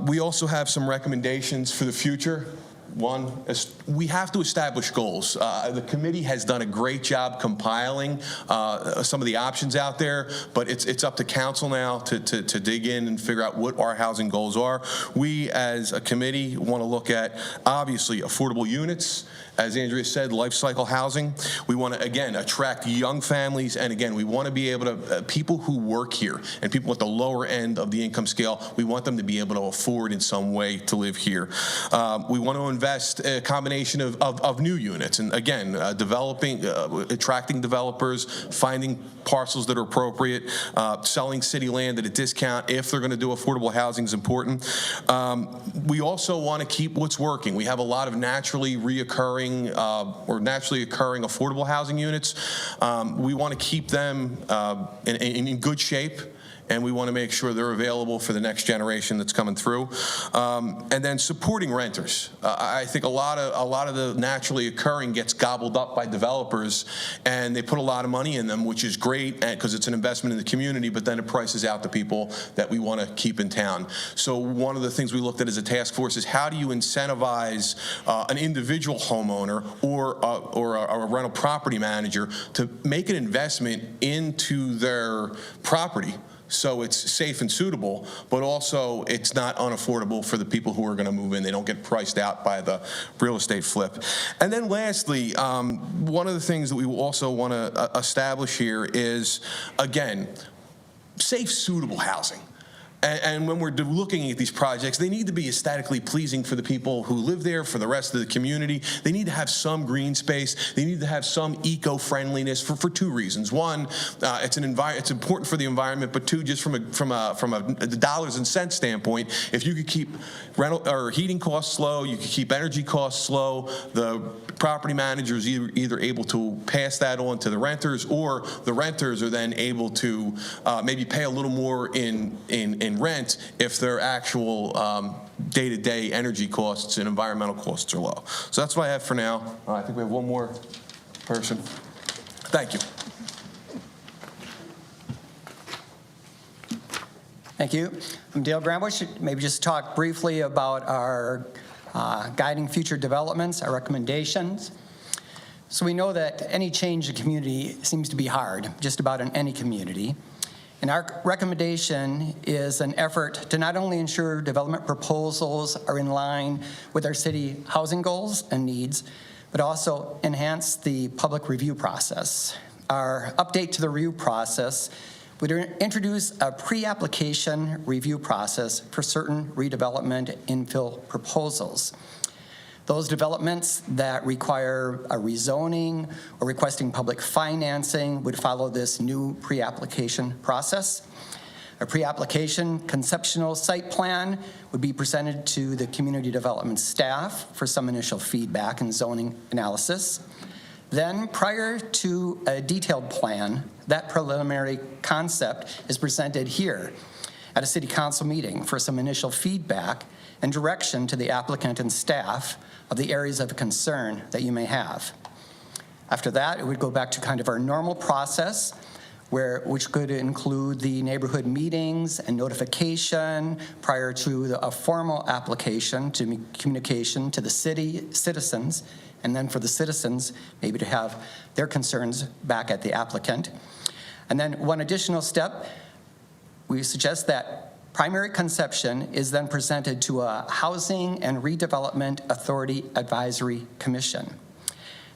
we also have some recommendations for the future. One, we have to establish goals. The committee has done a great job compiling some of the options out there, but it's up to council now to dig in and figure out what our housing goals are. We, as a committee, want to look at, obviously, affordable units, As Andrea said, life cycle housing. We want to, again, attract young families, and again, we want to be able to, people who work here and people at the lower end of the income scale, we want them to be able to afford in some way to live here. We want to invest a combination of new units, and again, attracting developers, finding parcels that are appropriate, selling city land at a discount if they're going to do affordable housing is important. We also want to keep what's working. We have a lot of naturally occurring affordable housing units. We want to keep them in good shape, and we want to make sure they're available for the next generation that's coming through. And then supporting renters. I think a lot of the naturally occurring gets gobbled up by developers, and they put a lot of money in them, which is great because it's an investment in the community, but then it prices out the people that we want to keep in town. So one of the things we looked at as a task force is how do you incentivize an individual homeowner or a rental property manager to make an investment into their property, so it's safe and suitable, but also it's not unaffordable for the people who are going to move in. They don't get priced out by the real estate flip. And then lastly, one of the things that we also want to establish here is, again, safe, suitable housing. And when we're looking at these projects, they need to be aesthetically pleasing for the people who live there, for the rest of the community. They need to have some green space. They need to have some eco-friendliness for two reasons. One, it's important for the environment, but two, just from a dollars and cents standpoint, if you could keep rental or heating costs low, you could keep energy costs low, the property manager is either able to pass that on to the renters, or the renters are then able to maybe pay a little more in rent if their actual day-to-day energy costs and environmental costs are low. So that's what I have for now. I think we have one more person. Thank you. Thank you. I'm Dale Grambush. Maybe just talk briefly about our guiding future developments, our recommendations. So we know that any change in community seems to be hard, just about in any community. And our recommendation is an effort to not only ensure development proposals are in line with our city housing goals and needs, but also enhance the public review process. Our update to the review process would introduce a pre-application review process for certain redevelopment infill proposals. Those developments that require a rezoning or requesting public financing would follow this new pre-application process. A pre-application conceptual site plan would be presented to the community development staff for some initial feedback and zoning analysis. Then, prior to a detailed plan, that preliminary concept is presented here at a city council meeting for some initial feedback and direction to the applicant and staff of the areas of concern that you may have. After that, it would go back to kind of our normal process, which could include the neighborhood meetings and notification prior to a formal application to communication to the citizens, and then for the citizens maybe to have their concerns back at the applicant. And then one additional step, we suggest that primary conception is then presented to a Housing and Redevelopment Authority Advisory Commission.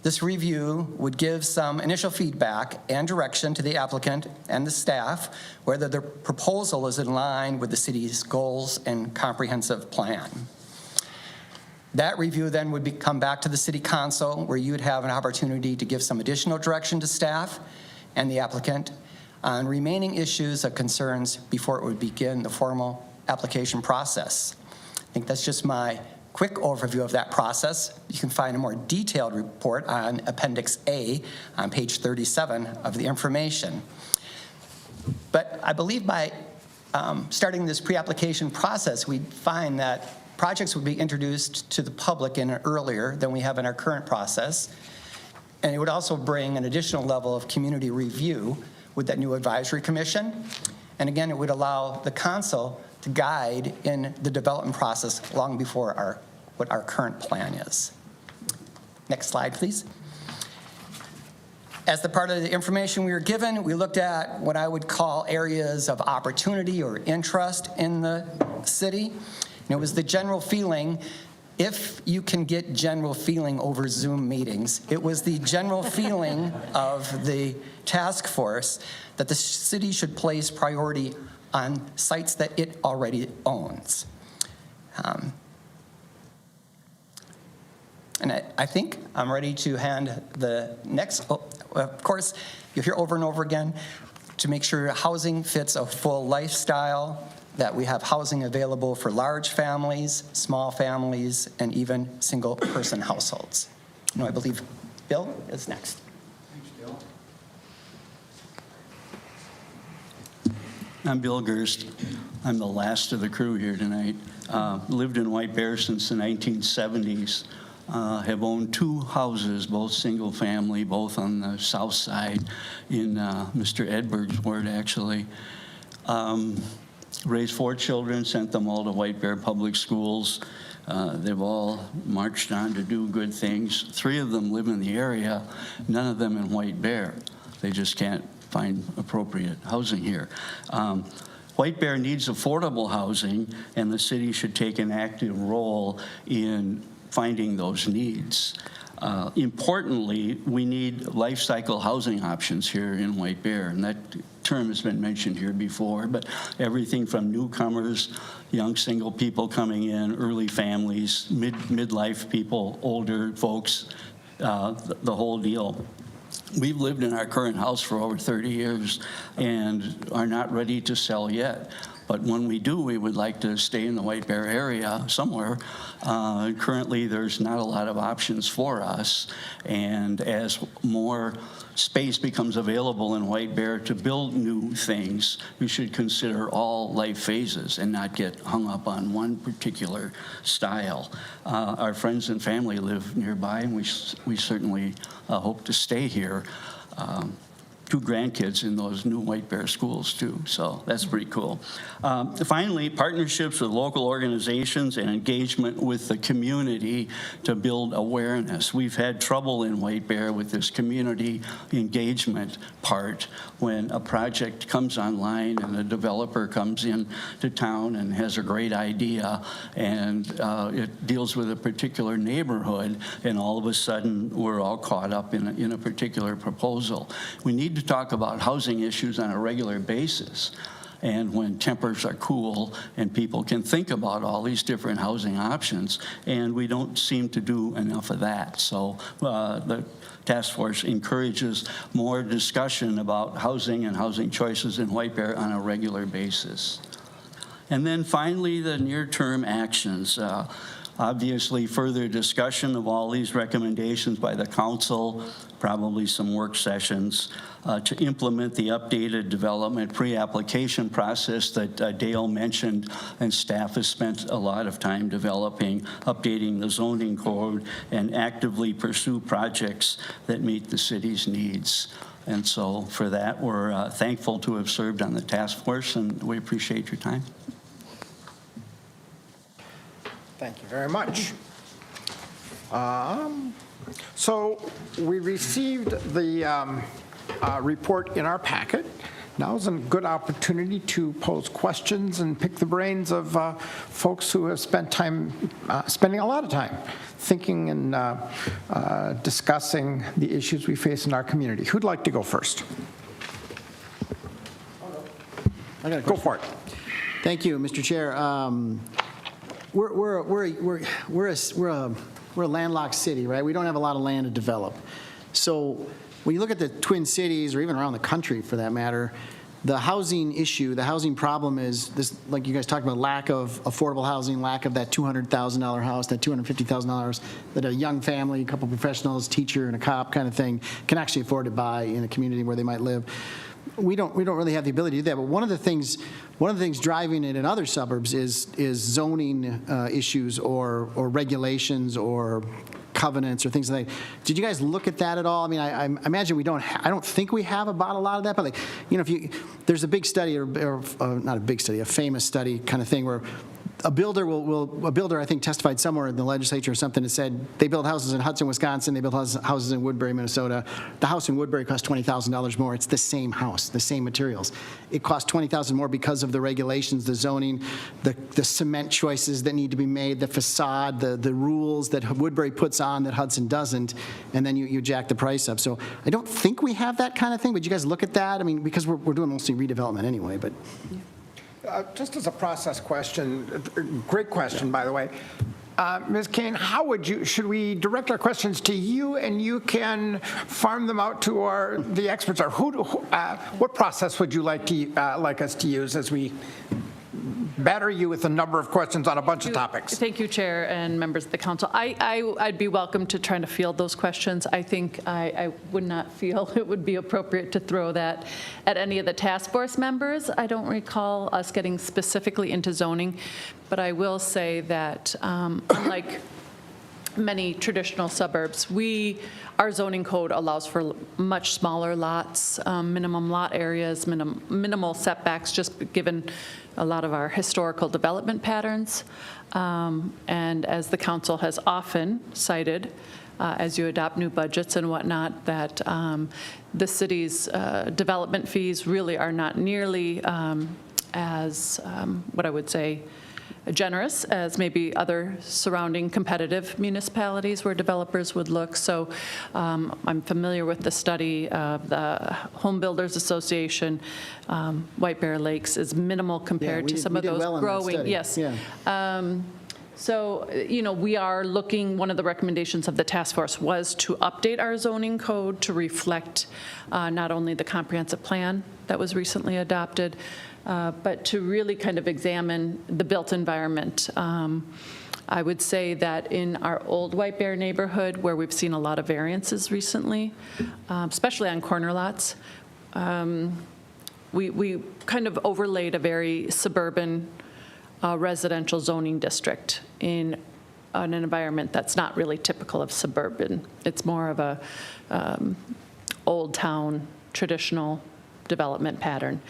This review would give some initial feedback and direction to the applicant and the staff whether the proposal is in line with the city's goals and comprehensive plan. That review then would come back to the City Council, where you would have an opportunity to give some additional direction to staff and the applicant on remaining issues of concerns before it would begin the formal application process. I think that's just my quick overview of that process. You can find a more detailed report on Appendix A on page 37 of the information. But I believe by starting this pre-application process, we find that projects would be introduced to the public in earlier than we have in our current process. And it would also bring an additional level of community review with that new advisory commission. And again, it would allow the council to guide in the development process long before what our current plan is. Next slide, please. As the part of the information we were given, we looked at what I would call areas of opportunity or interest in the city. And it was the general feeling if you can get general feeling over Zoom meetings, it was the general feeling of the task force that the city should place priority on sites that it already owns. And I think I'm ready to hand the next, of course, you'll hear over and over again, to make sure housing fits a full lifestyle, that we have housing available for large families, small families, and even single-person households. No, I believe Bill is next. Thanks, Bill. I'm Bill Gerst. I'm the last of the crew here tonight. Lived in White Bear since the 1970s. Have owned 2 houses, both single family, both on the south side in Mr. Edberg's ward, actually. Raised 4 children, sent them all to White Bear Public Schools. They've all marched on to do good things. 3 of them live in the area, none of them in White Bear. They just can't find appropriate housing here. White Bear needs affordable housing, and the city should take an active role in finding those needs. Importantly, we need life cycle housing options here in White Bear, and that term has been mentioned here before, but everything from newcomers, young single people coming in, early families, midlife people, older folks, the whole deal. We've lived in our current house for over 30 years and are not ready to sell yet. But when we do, we would like to stay in the White Bear area somewhere. Currently, there's not a lot of options for us. And as more space becomes available in White Bear to build new things, we should consider all life phases and not get hung up on one particular style. Our friends and family live nearby, and we certainly hope to stay here. 2 grandkids in those new White Bear schools too, so that's pretty cool. Finally, partnerships with local organizations and engagement with the community to build awareness. We've had trouble in White Bear with this community engagement part when a project comes online and a developer comes in to town and has a great idea and it deals with a particular neighborhood, and all of a sudden we're all caught up in a particular proposal. We need to talk about housing issues on a regular basis, and when tempers are cool and people can think about all these different housing options, and we don't seem to do enough of that. So the task force encourages more discussion about housing and housing choices in White Bear on a regular basis. And then finally, the near-term actions. Obviously, further discussion of all these recommendations by the council, probably some work sessions to implement the updated development pre-application process that Dale mentioned, and staff has spent a lot of time developing, updating the zoning code, and actively pursue projects that meet the city's needs. And so for that, we're thankful to have served on the task force, and we appreciate your time. Thank you very much. So we received the report in our packet. Now is a good opportunity to pose questions and pick the brains of folks who have spending a lot of time thinking and discussing the issues we face in our community. Who'd like to go first? Go for it. Thank you, Mr. Chair. We're a landlocked city, right? We don't have a lot of land to develop. So when you look at the Twin Cities, or even around the country for that matter, the housing issue, the housing problem is this, like you guys talked about, lack of affordable housing, lack of that $200,000 house, that $250,000 that a young family, a couple professionals, teacher and a cop kind of thing can actually afford to buy in a community where they might live. We don't really have the ability to do that, but one of the things driving it in other suburbs is zoning issues or regulations or covenants or things like that. Did you guys look at that at all? I mean, I imagine we don't. I don't think we have about a lot of that, but there's a big study, or not a big study, a famous study kind of thing where a builder, I think, testified somewhere in the legislature or something that said they build houses in Hudson, Wisconsin, they build houses in Woodbury, Minnesota. The house in Woodbury costs $20,000 more. It's the same house, the same materials. It costs $20,000 more because of the regulations, the zoning, the cement choices that need to be made, the facade, the rules that Woodbury puts on that Hudson doesn't, and then you jack the price up. So I don't think we have that kind of thing. Would you guys look at that? I mean, because we're doing mostly redevelopment anyway, but. Just as a process question, great question, by the way. Ms. Kane, should we direct our questions to you and you can farm them out to the experts? Or what process would you like us to use as we batter you with a number of questions on a bunch of topics? Thank you, Chair and members of the council. I'd be welcome to trying to field those questions. I think I would not feel it would be appropriate to throw that at any of the task force members. I don't recall us getting specifically into zoning, but I will say that unlike many traditional suburbs, our zoning code allows for much smaller lots, minimum lot areas, minimal setbacks, just given a lot of our historical development patterns. And as the council has often cited, as you adopt new budgets and whatnot, that the city's development fees really are not nearly as, what I would say, generous as maybe other surrounding competitive municipalities where developers would look. So I'm familiar with the study of the Home Builders Association. White Bear Lakes is minimal compared to some of those growing. Yes. Yeah. So, we are looking, one of the recommendations of the task force was to update our zoning code to reflect not only the comprehensive plan that was recently adopted, but to really kind of examine the built environment. I would say that in our old White Bear neighborhood, where we've seen a lot of variances recently, especially on corner lots, we kind of overlaid a very suburban residential zoning district in an environment that's not really typical of suburban. It's more of a old town, traditional development pattern.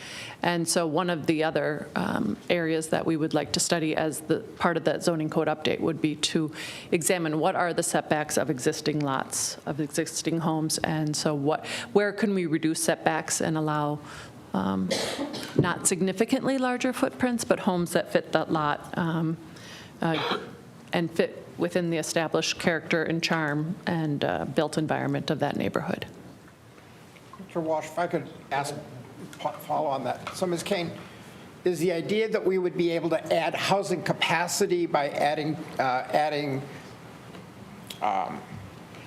And so one of the other areas that we would like to study as the part of that zoning code update would be to examine what are the setbacks of existing lots, of existing homes, and so where can we reduce setbacks and allow not significantly larger footprints, but homes that fit that lot and fit within the established character and charm and built environment of that neighborhood. Mr. Walsh, if I could follow on that. So, Ms. Kane, is the idea that we would be able to add housing capacity by adding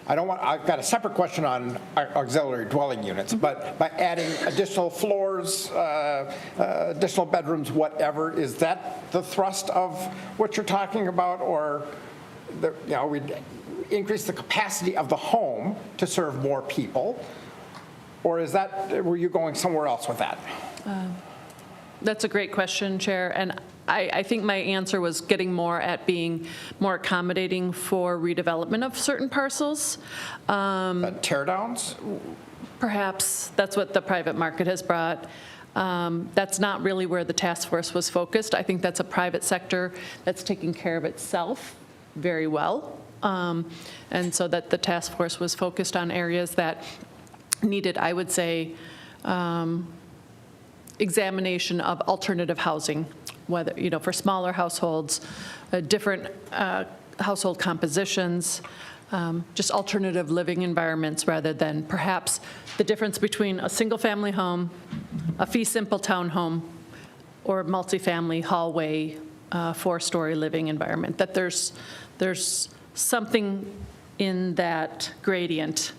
I've got a separate question on auxiliary dwelling units, but by adding additional floors, additional bedrooms, whatever, is that the thrust of what you're talking about? Or, we'd increase the capacity of the home to serve more people? Or were you going somewhere else with that? That's a great question, Chair. And I think my answer was getting more at being more accommodating for redevelopment of certain parcels. Teardowns? Perhaps that's what the private market has brought. That's not really where the task force was focused. I think that's a private sector that's taking care of itself very well. And so that the task force was focused on areas that needed, I would say, examination of alternative housing, whether, for smaller households, different household compositions, just alternative living environments rather than perhaps the difference between a single-family home, a fee-simple townhome, or a multifamily hallway, four-story living environment, that there's something in that gradient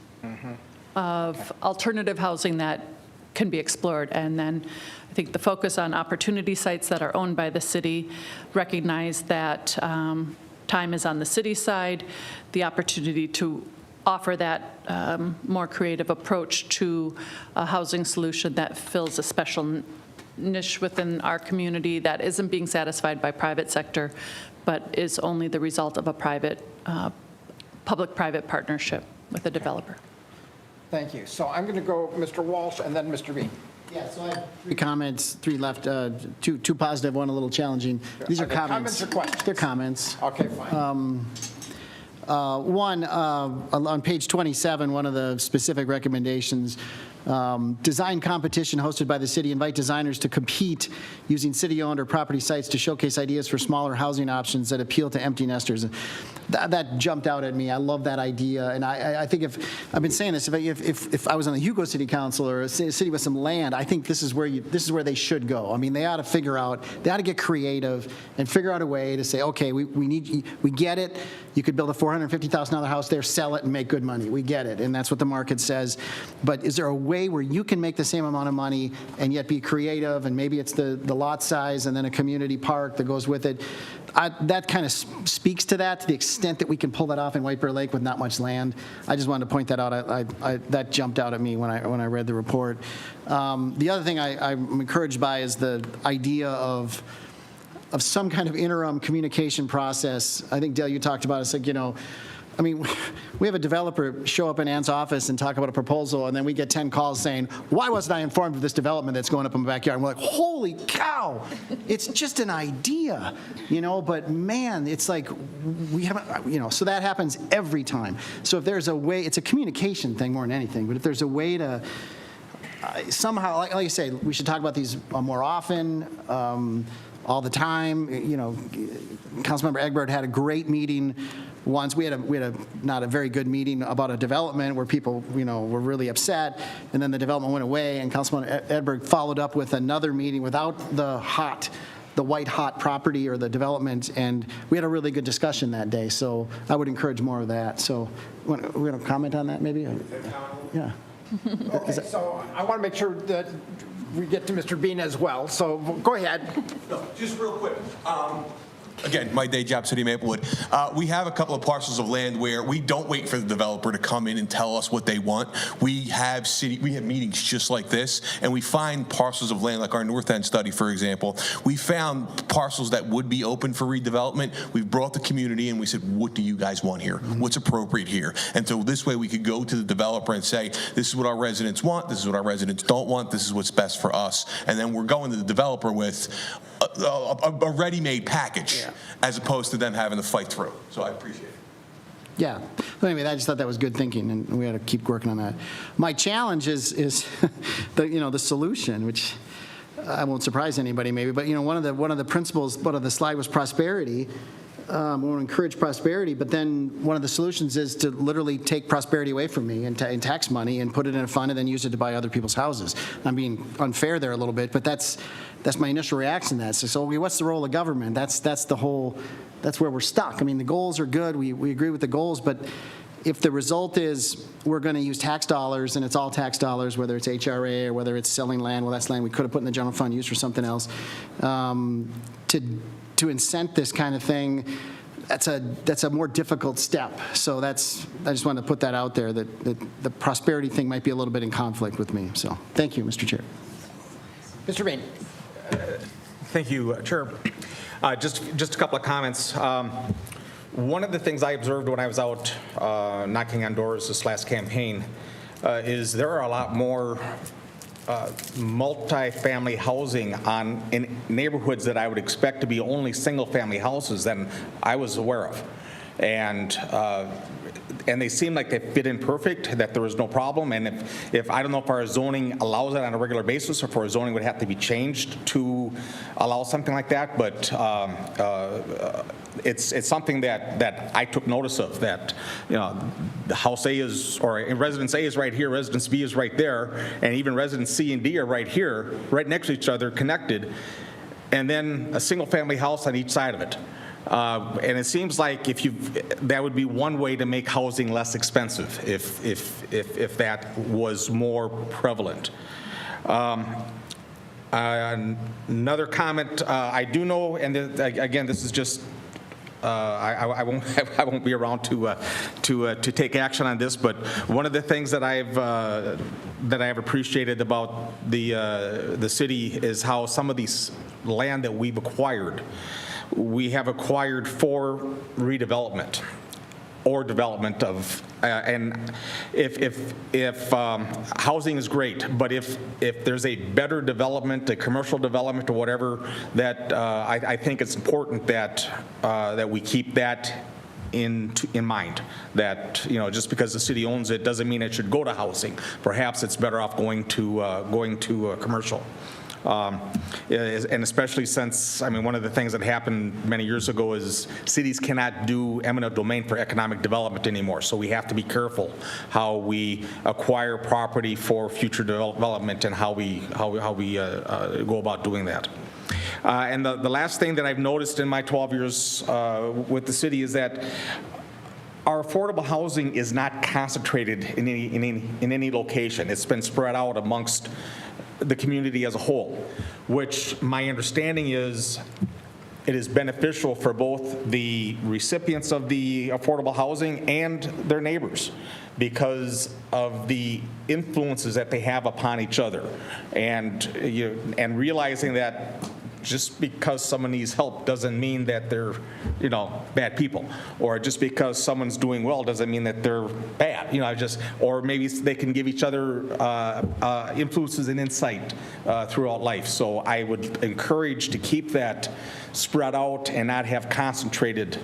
of alternative housing that can be explored. And then I think the focus on opportunity sites that are owned by the city, recognize that time is on the city side, the opportunity to offer that more creative approach to a housing solution that fills a special niche within our community that isn't being satisfied by private sector, but is only the result of a private, public-private partnership with a developer. Thank you. So I'm going to go Mr. Walsh and then Mr. Bean. Yeah, so I have 3 comments, 3 left, 2 positive, 1 a little challenging. These are Are they comments. comments or questions? They're comments. Okay, fine. One, on page 27, one of the specific recommendations, design competition hosted by the city, invite designers to compete using city-owned or property sites to showcase ideas for smaller housing options that appeal to empty nesters. That jumped out at me. I love that idea, and I think I've been saying this, if I was on the Hugo City Council or a city with some land, I think this is where they should go. I mean, they ought to get creative and figure out a way to say, okay, we get it. You could build a $450,000 house there, sell it, and make good money. We get it, and that's what the market says. But is there a way where you can make the same amount of money and yet be creative, and maybe it's the lot size and then a community park that goes with it? That kind of speaks to that, to the extent that we can pull that off in White Bear Lake with not much land. I just wanted to point that out. That jumped out at me when I read the report. The other thing I'm encouraged by is the idea of some kind of interim communication process. I think, Dale, you talked about it. It's like, I mean, we have a developer show up in Ann's office and talk about a proposal, and then we get 10 calls saying, why wasn't I informed of this development that's going up in my backyard? And we're like, holy cow, it's just an idea, but man, it's like we haven't, so that happens every time. So if there's a way, it's a communication thing more than anything, but if there's a way to somehow, like you say, we should talk about these more often, all the time. Councilmember Egbert had a great meeting once. We had a not a very good meeting about a development where people, were really upset, and then the development went away, and Councilmember Edberg followed up with another meeting without the white hot property or the development, and we had a really good discussion that day. So I would encourage more of that. So we're going to comment on that, maybe? Yeah. Okay, so I want to make sure that we get to Mr. Bean as well. So go ahead. No, just real quick. Again, my day job, City of Maplewood. We have a couple of parcels of land where we don't wait for the developer to come in and tell us what they want. We have meetings just like this, and we find parcels of land, like our North End study, for example. We found parcels that would be open for redevelopment. We've brought the community in. We said, what do you guys want here? What's appropriate here? And so this way we could go to the developer and say, this is what our residents want. This is what our residents don't want. This is what's best for us. And then we're going to the developer with a ready-made package, as opposed to them having to fight through. So I appreciate it. Yeah. But anyway, I just thought that was good thinking, and we had to keep working on that. My challenge is the solution, which I won't surprise anybody maybe, but one of the principles, but of the slide was prosperity. We want to encourage prosperity, but then one of the solutions is to literally take prosperity away from me and tax money and put it in a fund and then use it to buy other people's houses. I'm being unfair there a little bit, but that's my initial reaction to that. So what's the role of government? That's where we're stuck. I mean, the goals are good. We agree with the goals, but if the result is we're going to use tax dollars, and it's all tax dollars, whether it's HRA or whether it's selling land, well, that's land we could have put in the general fund, used for something else, to incent this kind of thing, that's a more difficult step. So I just wanted to put that out there, that the prosperity thing might be a little bit in conflict with me. So thank you, Mr. Chair. Mr. Bean. Thank you, Chair. Just a couple of comments. One of the things I observed when I was out knocking on doors this last campaign is there are a lot more multi-family housing in neighborhoods that I would expect to be only single-family houses than I was aware of. And they seem like they fit in perfect, that there was no problem. And if I don't know if our zoning allows it on a regular basis, or if our zoning would have to be changed to allow something like that, but it's something that I took notice of, that the house A is, or residence A is right here, residence B is right there, and even residence C and D are right here, right next to each other, connected, and then a single-family house on each side of it. And it seems like that would be one way to make housing less expensive if that was more prevalent. Another comment, I do know, and again, this is just I won't be around to take action on this, but one of the things that I've appreciated about the city is how some of these land that we've acquired, we have acquired for redevelopment. or development of, and if housing is great, but if there's a better development, a commercial development or whatever, that I think it's important that that we keep that in mind, that, you know, just because the city owns it doesn't mean it should go to housing. Perhaps it's better off going to commercial. And especially since, I mean, one of the things that happened many years ago is cities cannot do eminent domain for economic development anymore. So we have to be careful how we acquire property for future development and how we go about doing that. And the last thing that I've noticed in my 12 years with the city is that our affordable housing is not concentrated in any location. It's been spread out amongst the community as a whole, which my understanding is it is beneficial for both the recipients of the affordable housing and their neighbors because of the influences that they have upon each other, and realizing that just because someone needs help doesn't mean that they're, you know, bad people, or just because someone's doing well doesn't mean that they're bad, you know, or maybe they can give each other influences and insight throughout life. So I would encourage to keep that spread out and not have concentrated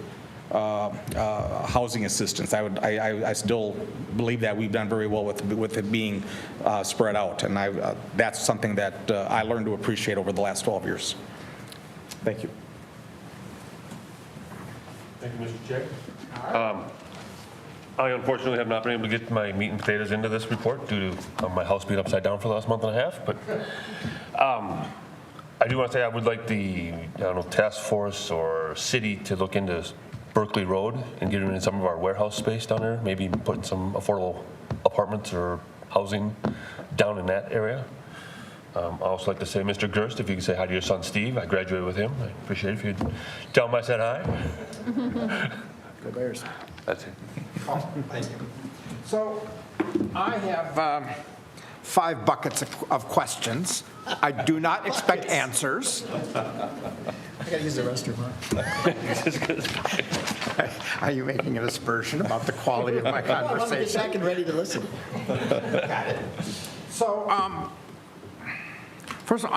housing assistance. I still believe that we've done very well with it being spread out, and that's something that I learned to appreciate over the last 12 years. Thank you. Thank you, Mr. Chair. I unfortunately have not been able to get my meat and potatoes into this report due to my house being upside down for the last month and a half, but I do want to say I would like the task force or city to look into Berkeley Road and get in some of our warehouse space down there, maybe put some affordable apartments or housing down in that area. I also like to say, Mr. Gerst, if you could say hi to your son, Steve. I graduated with him. I appreciate it if you'd tell him I said hi. Go Bears. That's it. Oh, thank you. So I have 5 buckets of questions. I do not expect answers. I got to use the restroom, huh? Are you making an aspersion about the quality of my conversation? I want to get back and ready to listen. Got it. So, first, so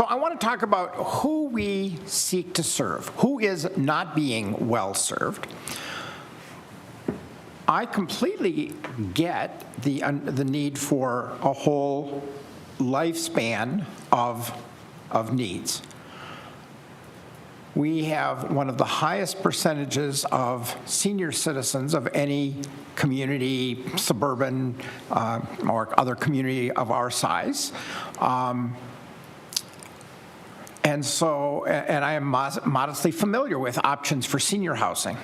I want to talk about who we seek to serve, who is not being well served. I completely get the need for a whole lifespan of needs. We have one of the highest percentages of senior citizens of any community, suburban or other community of our size. And I am modestly familiar with options for senior housing.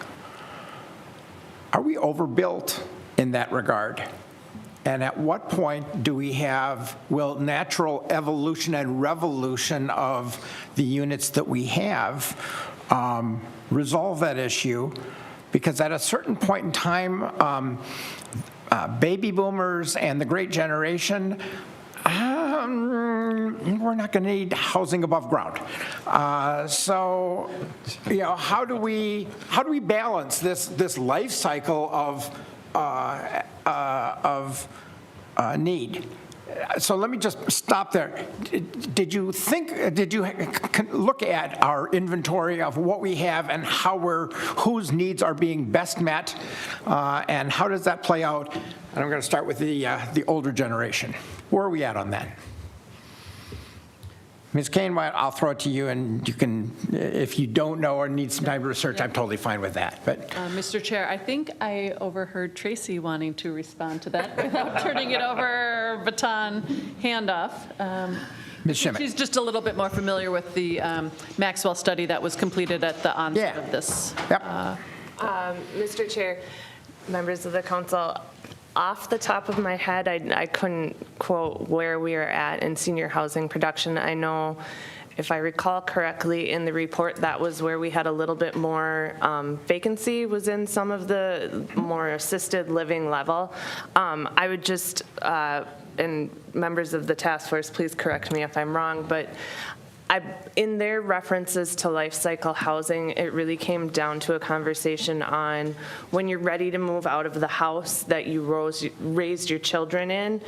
Are we overbuilt in that regard? And at what point will natural evolution and revolution of the units that we have resolve that issue? Because at a certain point in time, baby boomers and the great generation, we're not going to need housing above ground. So, you know, how do we balance this life cycle of need? So let me just stop there. Did you look at our inventory of what we have and whose needs are being best met, and how does that play out? And I'm going to start with the older generation. Where are we at on that? Ms. Kane, I'll throw it to you, and you can, if you don't know or need some time to research, I'm totally fine with that. But Mr. Chair, I think I overheard Tracy wanting to respond to that without turning it over, baton, handoff. Ms. Shimmick. She's just a little bit more familiar with the Maxwell study that was completed at the onset of this. Yep. Mr. Chair, members of the council, off the top of my head, I couldn't quote where we are at in senior housing production. I know, if I recall correctly, in the report, that was where we had a little bit more vacancy, was in some of the more assisted living level. I would just, and members of the task force, please correct me if I'm wrong, but in their references to life cycle housing, it really came down to a conversation on when you're ready to move out of the house that you raised your children in,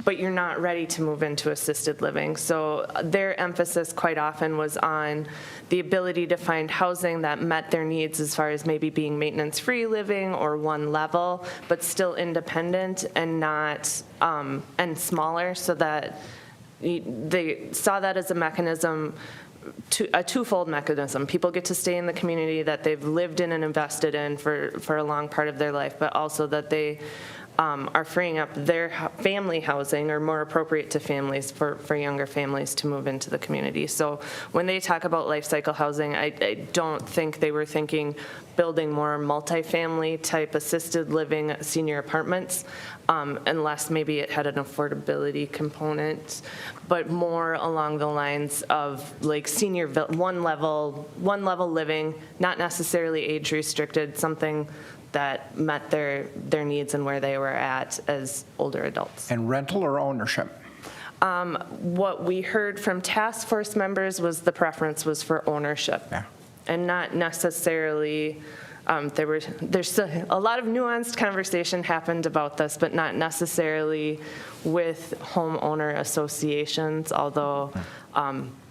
but you're not ready to move into assisted living. So their emphasis quite often was on the ability to find housing that met their needs as far as maybe being maintenance-free living or one level, but still independent and not, and smaller, so that they saw that as a mechanism, a twofold mechanism. People get to stay in the community that they've lived in and invested in for a long part of their life, but also that they are freeing up their family housing, or more appropriate to families, for younger families to move into the community. So when they talk about life cycle housing, I don't think they were thinking building more multifamily type assisted living senior apartments, unless maybe it had an affordability component, but more along the lines of like senior one level living, not necessarily age restricted, something that met their needs and where they were at as older adults. And rental or ownership? What we heard from task force members was the preference was for ownership. Yeah. And not necessarily, there's still a lot of nuanced conversation happened about this, but not necessarily with homeowner associations, although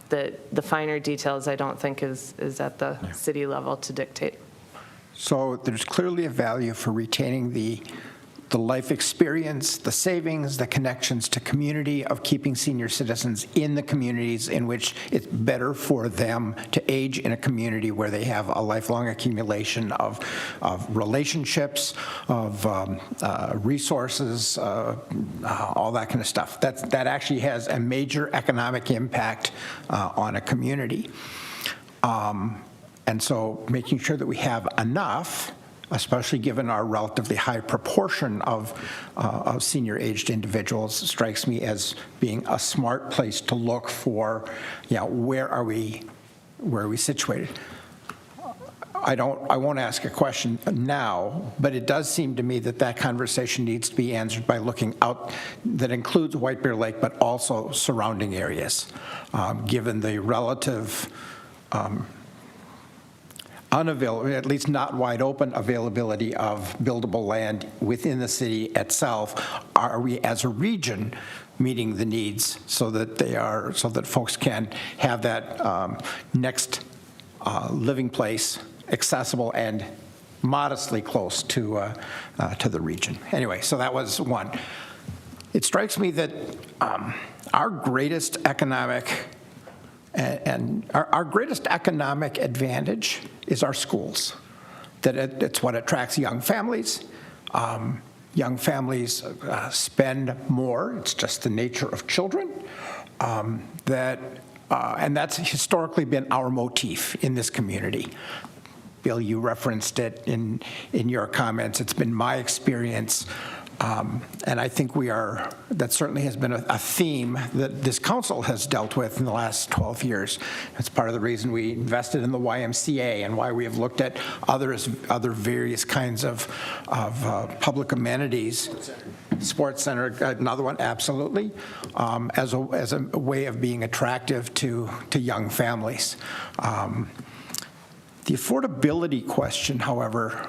the finer details I don't think is at the city level to dictate. So there's clearly a value for retaining the life experience, the savings, the connections to community, of keeping senior citizens in the communities in which it's better for them to age in a community where they have a lifelong accumulation of relationships, of resources, all that kind of stuff. That actually has a major economic impact on a community. And so making sure that we have enough, especially given our relatively high proportion of senior-aged individuals, strikes me as being a smart place to look for, where are we situated? I won't ask a question now, but it does seem to me that conversation needs to be answered by looking out, that includes White Bear Lake, but also surrounding areas, given the relative unavailable, at least not wide open availability of buildable land within the city itself. Are we as a region meeting the needs so that folks can have that next living place accessible and modestly close to the region? Anyway, so that was one. It strikes me that our greatest economic advantage is our schools, that it's what attracts young families. Young families spend more. It's just the nature of children. And that's historically been our motif in this community. Bill, you referenced it in your comments. It's been my experience. And I think that certainly has been a theme that this council has dealt with in the last 12 years. It's part of the reason we invested in the YMCA and why we have looked at other various kinds of public amenities. Sports center, another one, absolutely, as a way of being attractive to young families. The affordability question, however,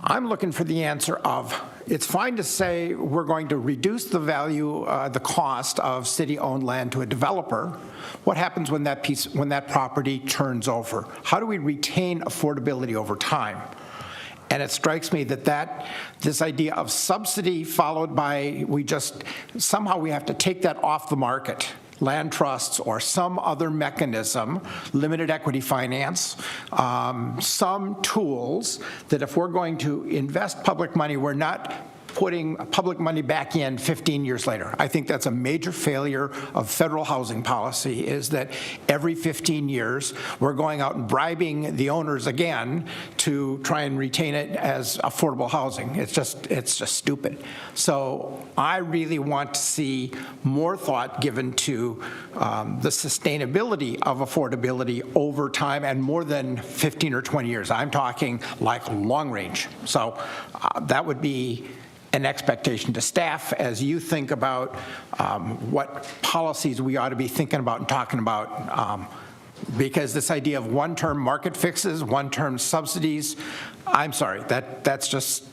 I'm looking for the answer of, it's fine to say we're going to reduce the value, the cost of city-owned land to a developer. What happens when that property turns over? How do we retain affordability over time? And it strikes me that this idea of subsidy followed by somehow we have to take that off the market. Land trusts or some other mechanism, limited equity finance, some tools that if we're going to invest public money, we're not putting public money back in 15 years later. I think that's a major failure of federal housing policy, is that every 15 years we're going out and bribing the owners again to try and retain it as affordable housing. It's just stupid. So I really want to see more thought given to the sustainability of affordability over time and more than 15 or 20 years. I'm talking like long range. So that would be an expectation to staff as you think about what policies we ought to be thinking about and talking about. Because this idea of one-term market fixes, one-term subsidies, I'm sorry, that's just,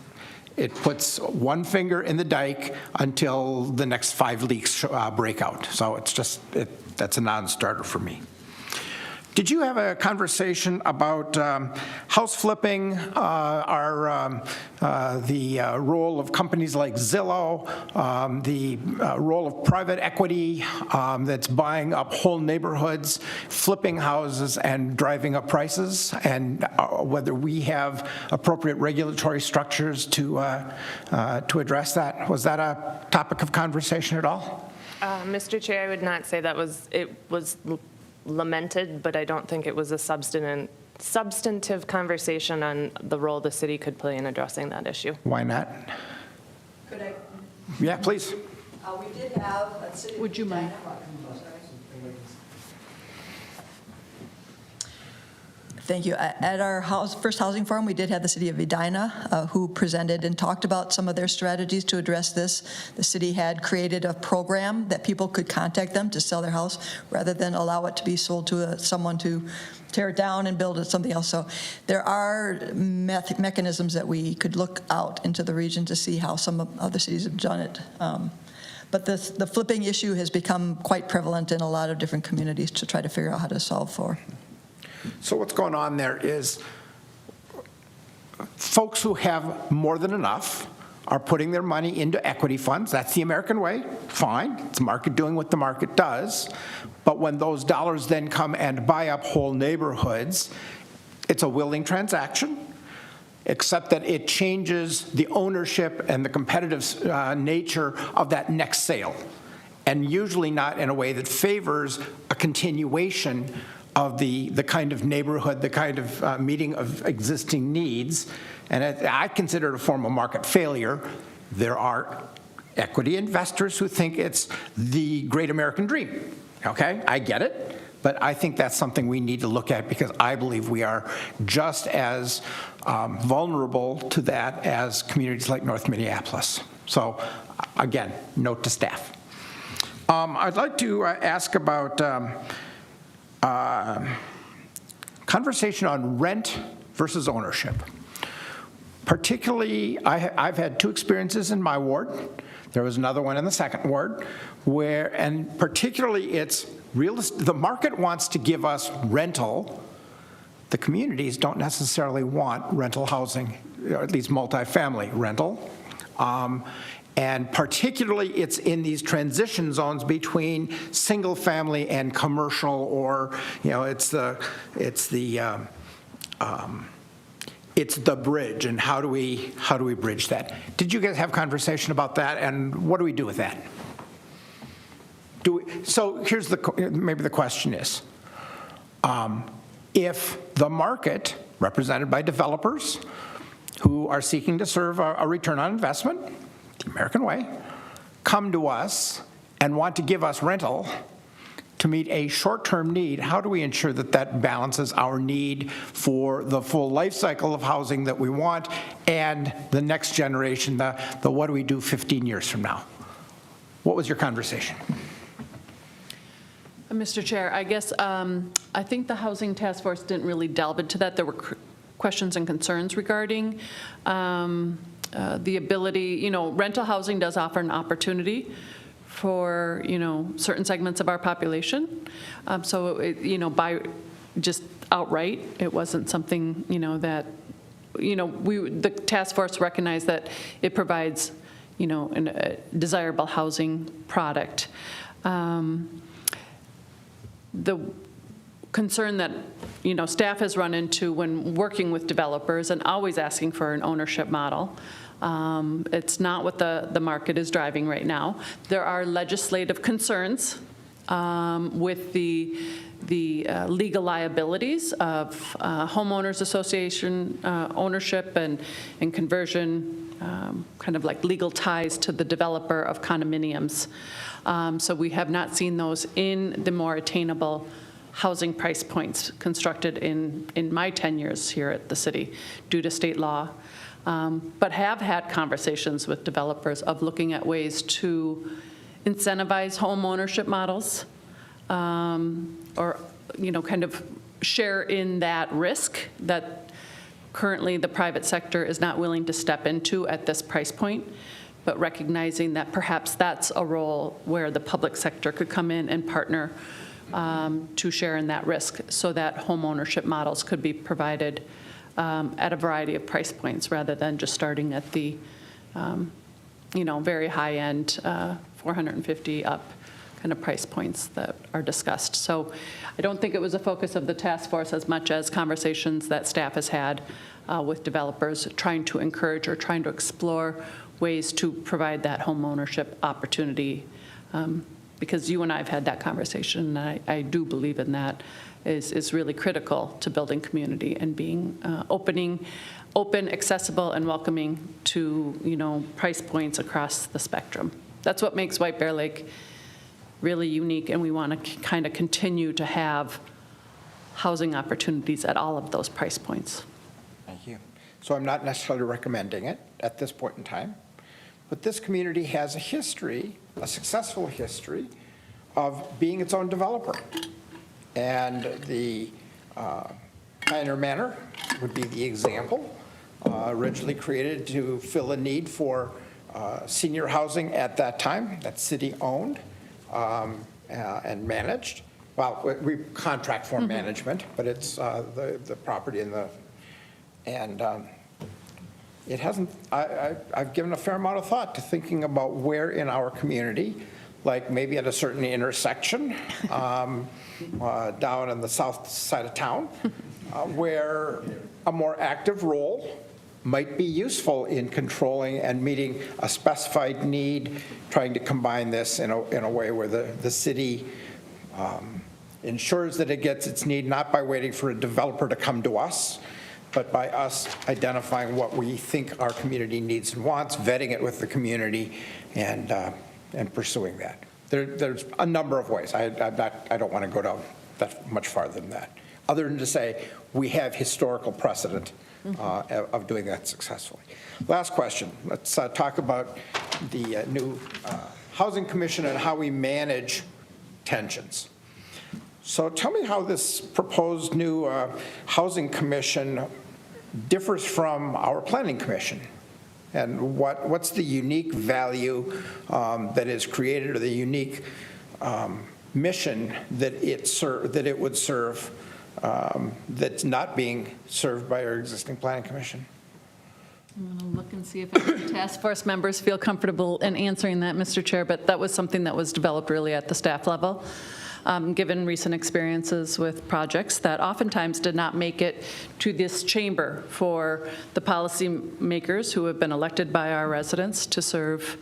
it puts one finger in the dike until the next 5 leaks break out. So it's just, that's a non-starter for me. Did you have a conversation about house flipping, the role of companies like Zillow, the role of private equity that's buying up whole neighborhoods, flipping houses and driving up prices, and whether we have appropriate regulatory structures to address that? Was that a topic of conversation at all? Mr. Chair, I would not say that it was lamented, but I don't think it was a substantive conversation on the role the city could play in addressing that issue. Why not? Could I? Yeah, please. We did have a city. Would you mind? Thank you. At our first housing forum, we did have the city of Edina who presented and talked about some of their strategies to address this. The city had created a program that people could contact them to sell their house rather than allow it to be sold to someone to tear it down and build it something else. So there are mechanisms that we could look out into the region to see how some of other cities have done it. But the flipping issue has become quite prevalent in a lot of different communities to try to figure out how to solve for. So what's going on there is folks who have more than enough are putting their money into equity funds. That's the American way. Fine. It's the market doing what the market does. But when those dollars then come and buy up whole neighborhoods, it's a willing transaction, except that it changes the ownership and the competitive nature of that next sale, and usually not in a way that favors a continuation of the kind of neighborhood, the kind of meeting of existing needs. And I consider it a form of market failure. There are equity investors who think it's the great American dream. Okay, I get it. But I think that's something we need to look at, because I believe we are just as vulnerable to that as communities like North Minneapolis. So again, note to staff. I'd like to ask about conversation on rent versus ownership. Particularly, I've had 2 experiences in my ward. There was another one in the 2nd ward, and particularly it's the market wants to give us rental. The communities don't necessarily want rental housing, or at least multifamily rental. And particularly, it's in these transition zones between single family and commercial, or it's the bridge, and how do we bridge that? Did you guys have conversation about that, and what do we do with that? So here's maybe the question is, if the market, represented by developers who are seeking to serve a return on investment, the American way, come to us and want to give us rental to meet a short-term need, how do we ensure that that balances our need for the full life cycle of housing that we want and the next generation, the what do we do 15 years from now? What was your conversation? Mr. Chair, I guess I think the Housing Task Force didn't really delve into that. There were questions and concerns regarding the ability, rental housing does offer an opportunity for, certain segments of our population. So, by just outright, it wasn't something, that, the task force recognized that it provides, a desirable housing product. The concern that staff has run into when working with developers and always asking for an ownership model, it's not what the market is driving right now. There are legislative concerns with the legal liabilities of homeowners association ownership and conversion, kind of like legal ties to the developer of condominiums. So we have not seen those in the more attainable housing price points constructed in my 10 years here at the city due to state law. but have had conversations with developers of looking at ways to incentivize home ownership models, or, kind of share in that risk that currently the private sector is not willing to step into at this price point, but recognizing that perhaps that's a role where the public sector could come in and partner to share in that risk, so that home ownership models could be provided at a variety of price points rather than just starting at the very high-end 450 up kind of price points that are discussed. So I don't think it was a focus of the task force as much as conversations that staff has had with developers trying to encourage or trying to explore ways to provide that home ownership opportunity, because you and I have had that conversation, and I do believe in that is really critical to building community and being open, accessible, and welcoming to price points across the spectrum. That's what makes White Bear Lake really unique, and we want to kind of continue to have housing opportunities at all of those price points. Thank you. So I'm not necessarily recommending it at this point in time, but this community has a history, a successful history, of being its own developer. And the Pioneer Manor would be the example, originally created to fill a need for senior housing at that time, that's city-owned and managed. Well, we contract for management, but it's the property and it hasn't, I've given a fair amount of thought to thinking about where in our community, like maybe at a certain intersection down on the south side of town, where a more active role might be useful in controlling and meeting a specified need, trying to combine this in a way where the city ensures that it gets its need, not by waiting for a developer to come to us, but by us identifying what we think our community needs and wants, vetting it with the community, and pursuing that. There's a number of ways. I don't want to go down that much farther than that, other than to say we have historical precedent of doing that successfully. Last question. Let's talk about the new Housing Commission and how we manage tensions. So tell me how this proposed new Housing Commission differs from our Planning Commission, and what's the unique value that is created, or the unique mission that it would serve that's not being served by our existing Planning Commission? I'm going to look and see if any task force members feel comfortable in answering that, Mr. Chair, but that was something that was developed really at the staff level, given recent experiences with projects that oftentimes did not make it to this chamber for the policymakers who have been elected by our residents to serve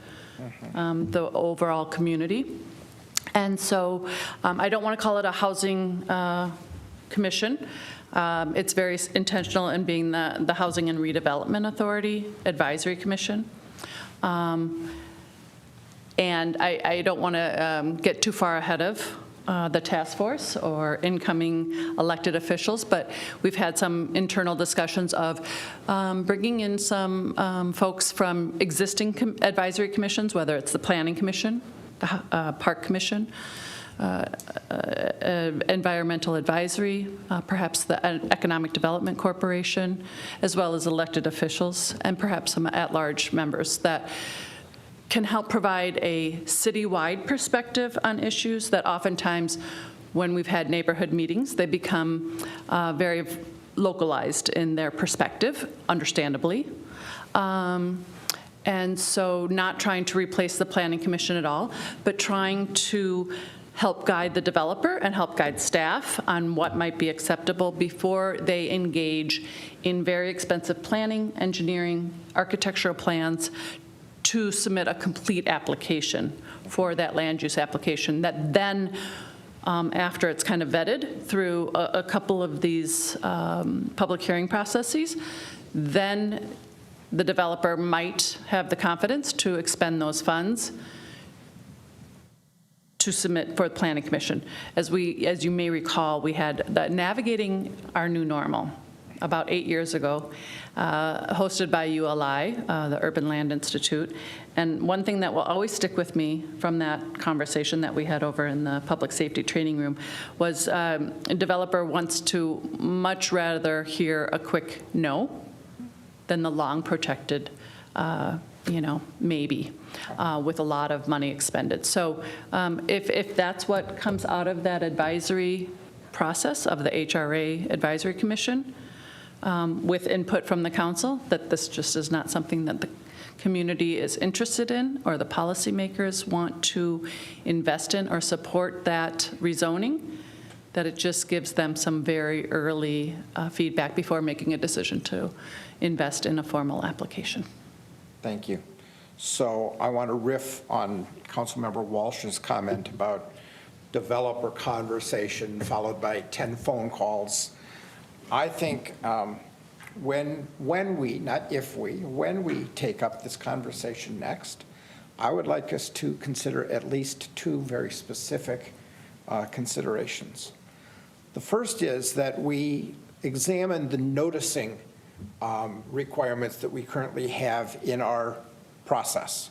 the overall community. And so I don't want to call it a housing commission. It's very intentional in being the Housing and Redevelopment Authority Advisory Commission. And I don't want to get too far ahead of the task force or incoming elected officials, but we've had some internal discussions of bringing in some folks from existing advisory commissions, whether it's the Planning Commission, the Park Commission, Environmental Advisory, perhaps the Economic Development Corporation, as well as elected officials, and perhaps some at-large members that can help provide a citywide perspective on issues that oftentimes, when we've had neighborhood meetings, they become very localized in their perspective, understandably. And so not trying to replace the Planning Commission at all, but trying to help guide the developer and help guide staff on what might be acceptable before they engage in very expensive planning, engineering, architectural plans to submit a complete application for that land use application that then, after it's kind of vetted through a couple of these public hearing processes, then the developer might have the confidence to expend those funds to submit for the Planning Commission. As you may recall, we had navigating our new normal about 8 years ago, hosted by ULI, the Urban Land Institute. And one thing that will always stick with me from that conversation that we had over in the public safety training room was a developer wants to much rather hear a quick no than the long protected maybe, with a lot of money expended. So if that's what comes out of that advisory process of the HRA Advisory Commission, with input from the council, that this just is not something that the community is interested in or the policymakers want to invest in or support that rezoning, that it just gives them some very early feedback before making a decision to invest in a formal application. Thank you. So I want to riff on Councilmember Walsh's comment about developer conversation followed by 10 phone calls. I think when we, not if we, when we take up this conversation next, I would like us to consider at least two very specific considerations. The first is that we examine the noticing requirements that we currently have in our process.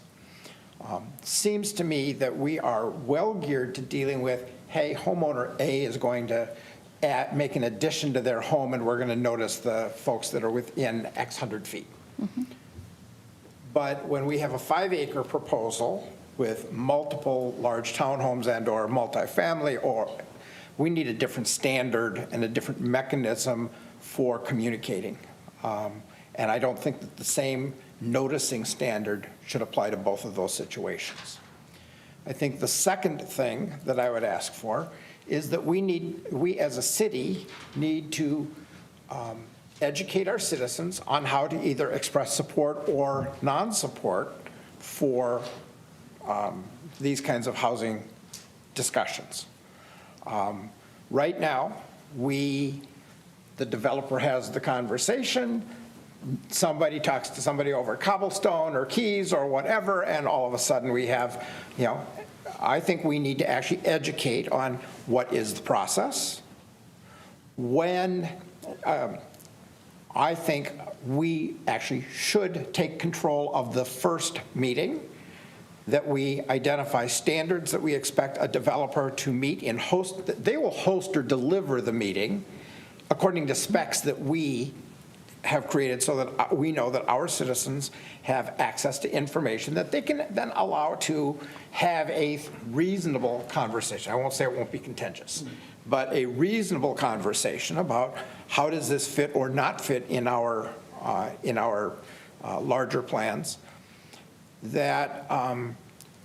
Seems to me that we are well geared to dealing with, hey, homeowner A is going to make an addition to their home and we're going to notice the folks that are within X hundred feet. Mm-hmm. But when we have a 5-acre proposal with multiple large townhomes and or multifamily, or we need a different standard and a different mechanism for communicating. And I don't think that the same noticing standard should apply to both of those situations. I think the second thing that I would ask for is that we as a city need to educate our citizens on how to either express support or non-support for these kinds of housing discussions. Right now, the developer has the conversation, somebody talks to somebody over cobblestone or keys or whatever, and all of a sudden we have, I think we need to actually educate on what is the process. When I think we actually should take control of the first meeting, that we identify standards that we expect a developer to meet and host. They will host or deliver the meeting according to specs that we have created so that we know that our citizens have access to information that they can then allow to have a reasonable conversation. I won't say it won't be contentious, but a reasonable conversation about how does this fit or not fit in our larger plans. That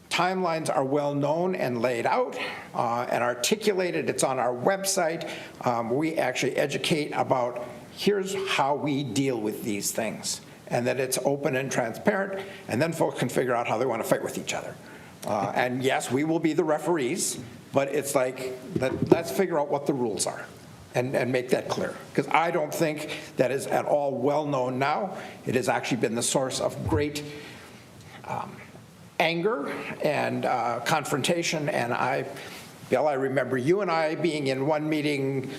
timelines are well known and laid out and articulated. It's on our website. We actually educate about here's how we deal with these things, and that it's open and transparent, and then folks can figure out how they want to fight with each other. And yes, we will be the referees, but it's like, let's figure out what the rules are and make that clear. Because I don't think that is at all well known now. It has actually been the source of great anger and confrontation. And Bill, I remember you and I being in one meeting.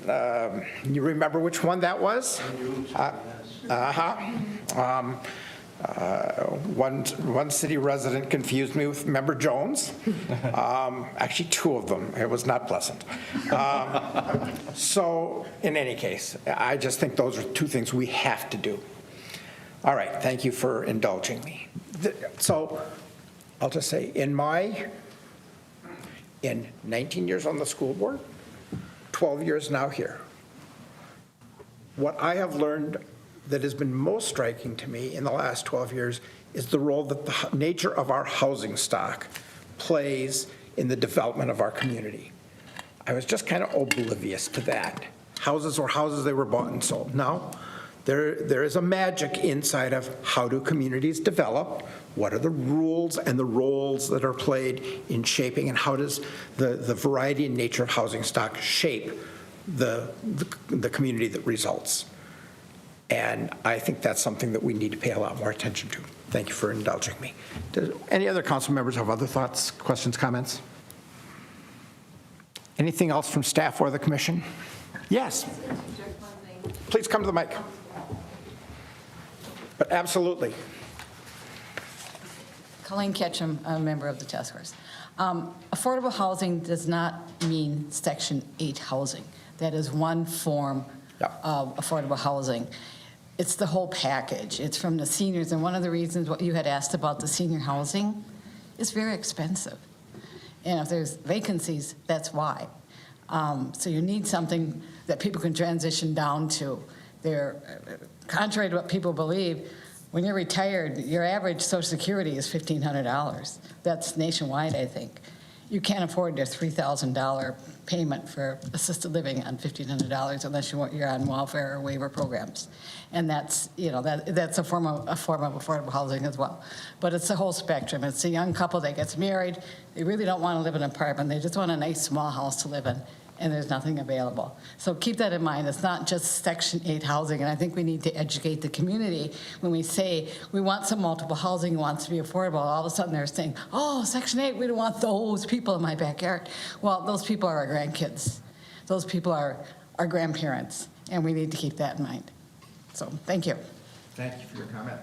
You remember which one that was? One city resident confused me with Member Jones. Actually, two of them. It was not pleasant. So in any case, I just think those are two things we have to do. All right, thank you for indulging me. So I'll just say, in 19 years on the school board, 12 years now here, what I have learned that has been most striking to me in the last 12 years is the role that the nature of our housing stock plays in the development of our community. I was just kind of oblivious to that. Houses were houses, they were bought and sold. Now, there is a magic inside of how do communities develop, what are the rules and the roles that are played in shaping, and how does the variety and nature of housing stock shape the community that results. And I think that's something that we need to pay a lot more attention to. Thank you for indulging me. Do any other council members have other thoughts, questions, comments? Anything else from staff or the commission? Yes. Just one thing. please come to the mic. But absolutely. Colleen Ketchum, a member of the task force. Affordable housing does not mean Section 8 housing. That is one form of affordable housing. It's the whole package. It's from the seniors, and one of the reasons what you had asked about the senior housing is very expensive. And if there's vacancies, that's why. So you need something that people can transition down to. They're, contrary to what people believe, when you're retired, your average Social Security is $1,500. That's nationwide, I think. You can't afford a $3,000 payment for assisted living on $1,500 unless you're on welfare or waiver programs. And that's, that's a form of affordable housing as well. But it's the whole spectrum. It's a young couple that gets married. They really don't want to live in an apartment. They just want a nice small house to live in, and there's nothing available. So keep that in mind. It's not just Section 8 housing, and I think we need to educate the community when we say we want some multiple housing, wants to be affordable. All of a sudden they're saying, oh, Section 8, we don't want those people in my backyard. Well, those people are our grandkids. Those people are our grandparents, and we need to keep that in mind. So thank you. Thank you for your comment.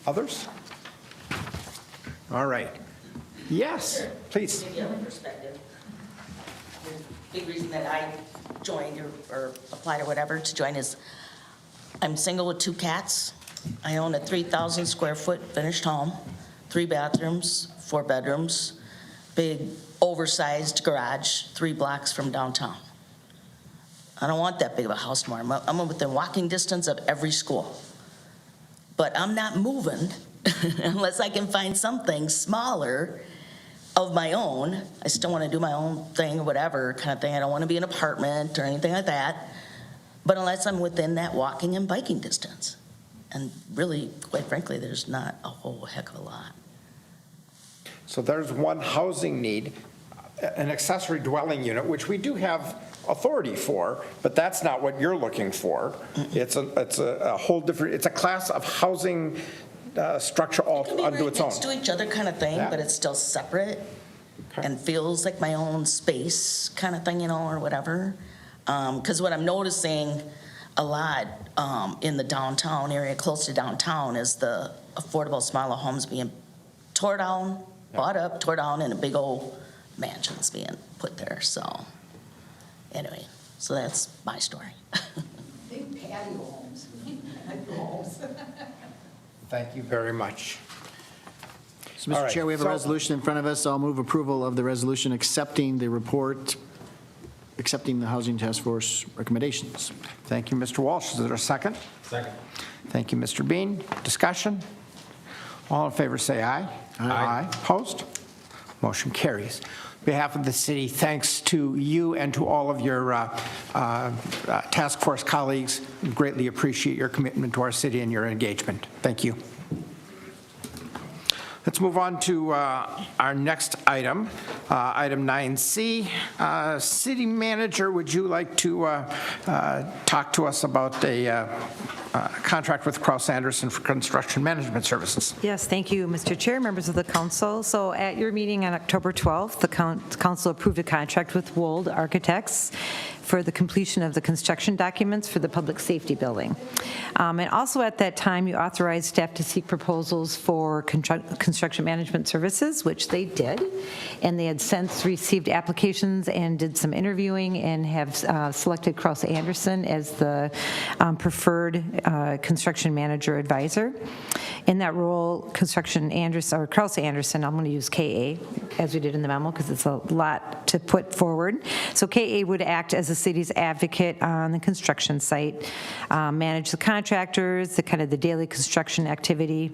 Others? All right. Yes, please. Maybe other perspective. The big reason that I joined or applied or whatever to join is I'm single with 2 cats. I own a 3,000 square foot finished home, 3 bathrooms, 4 bedrooms, big oversized garage, 3 blocks from downtown. I don't want that big of a house more. I'm within walking distance of every school. But I'm not moving unless I can find something smaller of my own. I still want to do my own thing or whatever kind of thing. I don't want to be an apartment or anything like that. But unless I'm within that walking and biking distance. And really, quite frankly, there's not a whole heck of a lot. So there's one housing need, an accessory dwelling unit, which we do have authority for, but that's not what you're looking for. It's a whole different, it's a class of housing structure all unto its own. Next to each other kind of thing, but it's still separate and feels like my own space kind of thing, or whatever. Because what I'm noticing a lot in the downtown area, close to downtown, is the affordable smaller homes being tore down, bought up, tore down, and a big old mansions being put there. So anyway, so that's my story. Big patio homes. Thank you very much. So, Mr. All right, Chair, we have a resolution in front of us. I'll move approval of the resolution accepting the report, accepting the Housing Task Force recommendations. Thank you, Mr. Walsh. Is there a second? Second. Thank you, Mr. Bean. Discussion? All in favor say aye. Aye. Opposed? Motion carries. On behalf of the city, thanks to you and to all of your task force colleagues. We greatly appreciate your commitment to our city and your engagement. Thank you. Let's move on to our next item, item 9C. City Manager, would you like to talk to us about a contract with Kraus Anderson for construction management services? Yes, thank you, Mr. Chair, members of the council. So at your meeting on October 12th, the council approved a contract with Wold Architects for the completion of the construction documents for the public safety building. And also at that time, you authorized staff to seek proposals for construction management services, which they did. And they had since received applications and did some interviewing and have selected Kraus Anderson as the preferred construction manager advisor. In that role, Kraus Anderson, I'm going to use KA as we did in the memo because it's a lot to put forward. So KA would act as the city's advocate on the construction site, manage the contractors, the daily construction activity,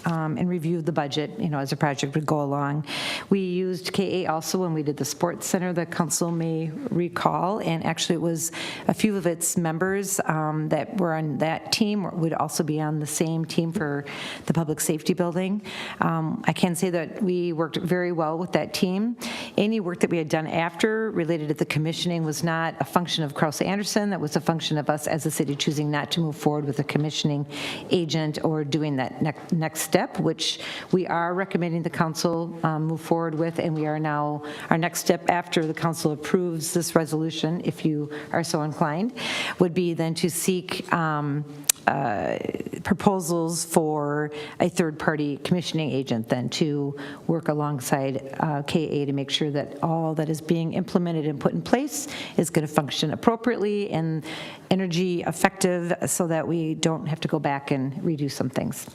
and review the budget, as the project would go along. We used KA also when we did the sports center, the council may recall, and actually it was a few of its members that were on that team would also be on the same team for the public safety building. I can say that we worked very well with that team. Any work that we had done after related to the commissioning was not a function of Kraus Anderson. That was a function of us as a city choosing not to move forward with a commissioning agent or doing that next step, which we are recommending the council move forward with, and we are now, our next step after the council approves this resolution, if you are so inclined, would be then to seek proposals for a third-party commissioning agent then to work alongside KA to make sure that all that is being implemented and put in place is going to function appropriately and energy effective so that we don't have to go back and redo some things.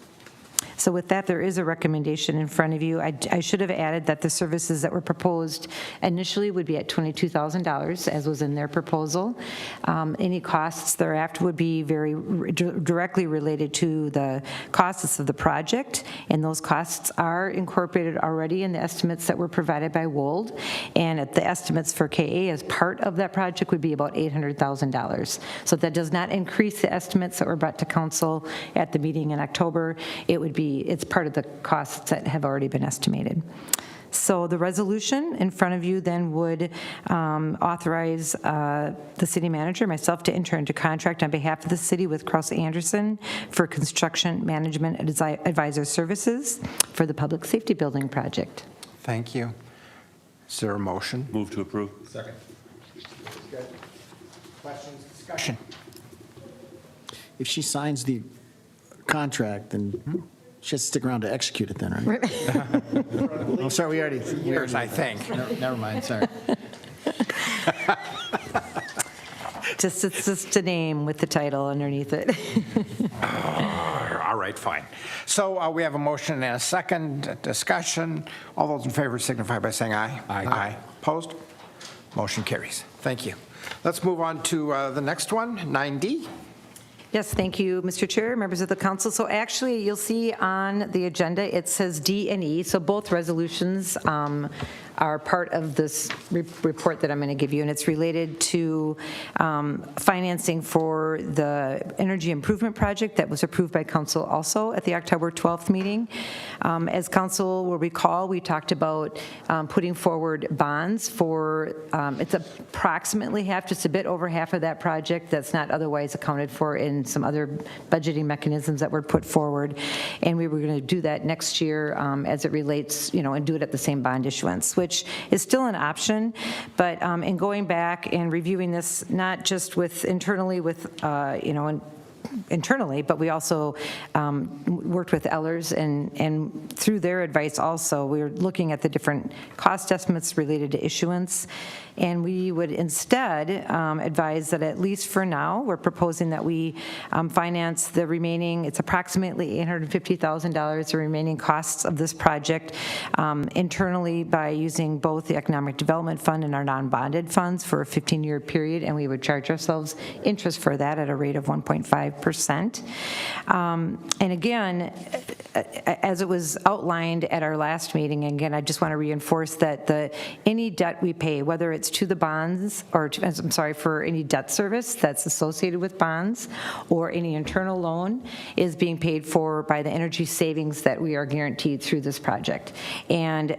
So with that, there is a recommendation in front of you. I should have added that the services that were proposed initially would be at $22,000, as was in their proposal. Any costs thereafter would be very directly related to the costs of the project, and those costs are incorporated already in the estimates that were provided by WOLD, and the estimates for KA as part of that project would be about $800,000. So that does not increase the estimates that were brought to council at the meeting in October. It would be, it's part of the costs that have already been estimated. So the resolution in front of you then would authorize the city manager, myself, to enter into contract on behalf of the city with Krause Anderson for construction management advisor services for the public safety building project. Thank you. Is there a motion? Move to approve. Second. Questions, discussion? If she signs the contract, then she has to stick around to execute it then, right? Oh, sorry, we already. Years, I think. Never mind, sorry. It's just a name with the title underneath it. All right, fine. So we have a motion and a second. Discussion. All those in favor signify by saying aye. Aye. Opposed? Motion carries. Thank you. Let's move on to the next one, 9D. Yes, thank you, Mr. Chair, members of the council. So actually, you'll see on the agenda, it says D and E. So both resolutions are part of this report that I'm going to give you, and it's related to financing for the energy improvement project that was approved by council also at the October 12th meeting. As council will recall, we talked about putting forward bonds for, it's approximately half, just a bit over half of that project that's not otherwise accounted for in some other budgeting mechanisms that were put forward. And we were going to do that next year as it relates, and do it at the same bond issuance, which is still an option. But in going back and reviewing this, not just internally with, internally, but we also worked with Ellers, and through their advice also, we were looking at the different cost estimates related to issuance. And we would instead advise that at least for now, we're proposing that we finance the remaining, it's approximately $850,000, the remaining costs of this project internally by using both the Economic Development Fund and our non-bonded funds for a 15-year period, and we would charge ourselves interest for that at a rate of 1.5%. And again, as it was outlined at our last meeting, again, I just want to reinforce that any debt we pay, whether it's to the bonds, or for any debt service that's associated with bonds, or any internal loan, is being paid for by the energy savings that we are guaranteed through this project. And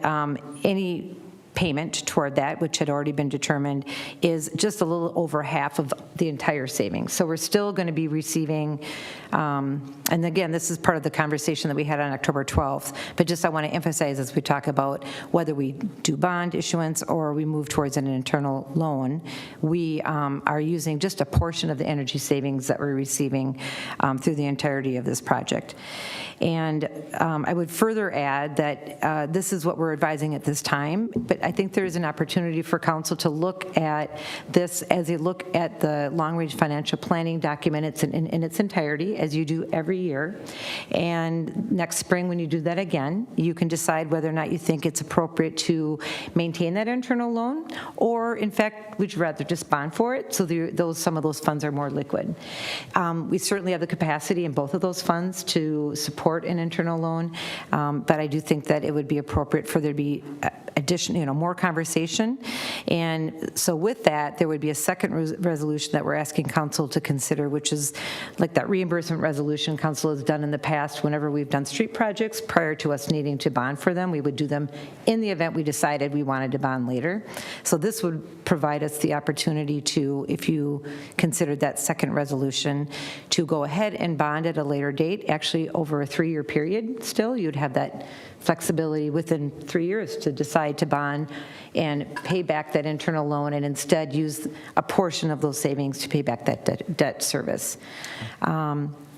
any payment toward that, which had already been determined, is just a little over half of the entire savings. So we're still going to be receiving, and again, this is part of the conversation that we had on October 12th, but just I want to emphasize as we talk about whether we do bond issuance or we move towards an internal loan, we are using just a portion of the energy savings that we're receiving through the entirety of this project. And I would further add that this is what we're advising at this time, but I think there is an opportunity for council to look at this as they look at the long-range financial planning document in its entirety, as you do every year. And next spring, when you do that again, you can decide whether or not you think it's appropriate to maintain that internal loan, or in fact, would you rather just bond for it so some of those funds are more liquid. We certainly have the capacity in both of those funds to support an internal loan, but I do think that it would be appropriate for there to be additional, more conversation. And so with that, there would be a second resolution that we're asking council to consider, which is like that reimbursement resolution council has done in the past. Whenever we've done street projects, prior to us needing to bond for them, we would do them in the event we decided we wanted to bond later. So this would provide us the opportunity to, if you considered that second resolution, to go ahead and bond at a later date, actually over a 3-year period still. You'd have that flexibility within 3 years to decide to bond and pay back that internal loan and instead use a portion of those savings to pay back that debt service.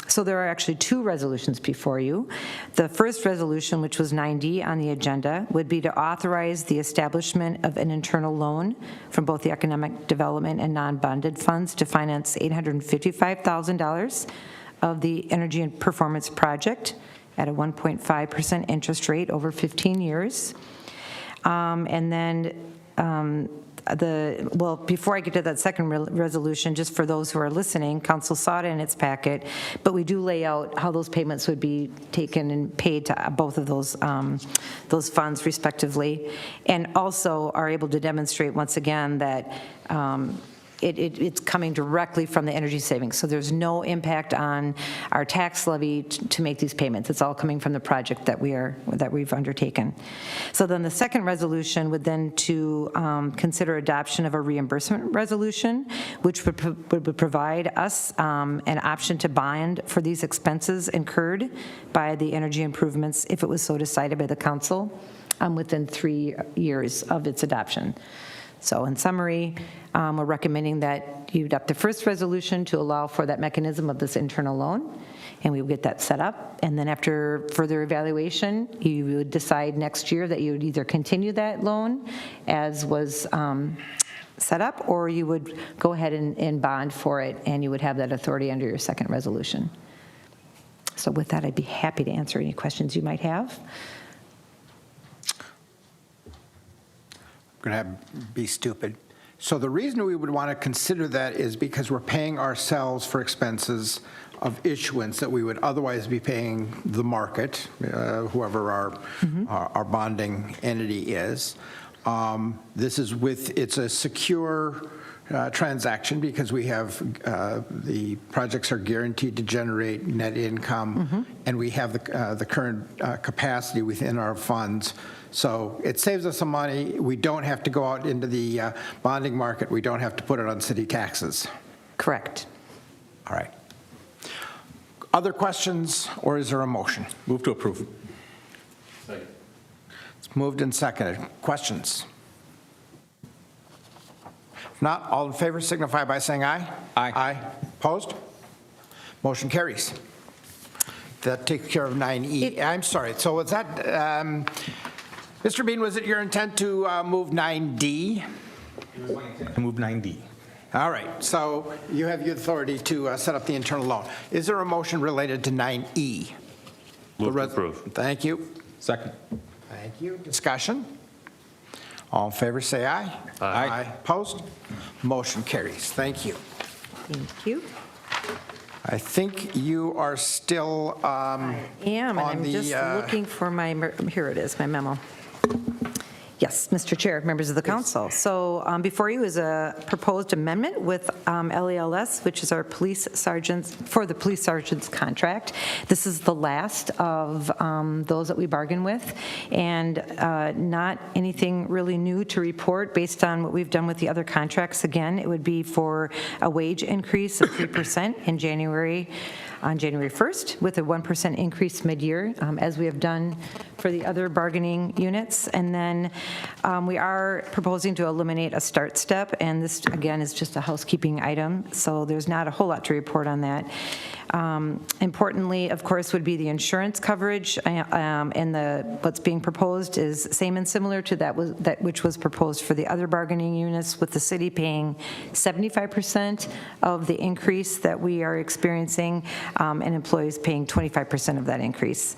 So there are actually 2 resolutions before you. The first resolution, which was 9D on the agenda, would be to authorize the establishment of an internal loan from both the economic development and non-bonded funds to finance $855,000 of the energy and performance project at a 1.5% interest rate over 15 years. And then before I get to that second resolution, just for those who are listening, council saw it in its packet, but we do lay out how those payments would be taken and paid to both of those funds respectively, and also are able to demonstrate once again that it's coming directly from the energy savings. So there's no impact on our tax levy to make these payments. It's all coming from the project that we've undertaken. So then the second resolution would then to consider adoption of a reimbursement resolution, which would provide us an option to bond for these expenses incurred by the energy improvements if it was so decided by the council within 3 years of its adoption. So in summary, we're recommending that you adopt the first resolution to allow for that mechanism of this internal loan, and we would get that set up. And then after further evaluation, you would decide next year that you would either continue that loan as was set up, or you would go ahead and bond for it, and you would have that authority under your second resolution. So with that, I'd be happy to answer any questions you might have. Going to be stupid. So the reason we would want to consider that is because we're paying ourselves for expenses of issuance that we would otherwise be paying the market, whoever our bonding entity is. It's a secure transaction because we have the projects are guaranteed to generate net income, and we have the current capacity within our funds. So it saves us some money. We don't have to go out into the bonding market. We don't have to put it on city taxes. Correct. All right. Other questions, or is there a motion? Move to approve. It's moved and seconded. Questions? If not, all in favor signify by saying aye. Aye. Aye. Opposed? Motion carries. That takes care of 9E. I'm sorry. So was that, Mr. Bean, was it your intent to move 9D? It was my intent to move 9D. All right. So you have the authority to set up the internal loan. Is there a motion related to 9E? Move to approve. Thank you. Second. Thank you. Discussion? All in favor say aye. Aye. Opposed? Motion carries. Thank you. Thank you. I think you are still am, and I'm just looking for here it is, my memo. Yes, Mr. Chair, members of the council. So before you is a proposed amendment with LELS, which is our police sergeants, for the police sergeant's contract. This is the last of those that we bargain with, and not anything really new to report based on what we've done with the other contracts. Again, it would be for a wage increase of 3% on January 1st, with a 1% increase mid-year, as we have done for the other bargaining units. And then we are proposing to eliminate a start step, and this, again, is just a housekeeping item, so there's not a whole lot to report on that. Importantly, of course, would be the insurance coverage, and what's being proposed is same and similar to that which was proposed for the other bargaining units, with the city paying 75% of the increase that we are experiencing, and employees paying 25% of that increase.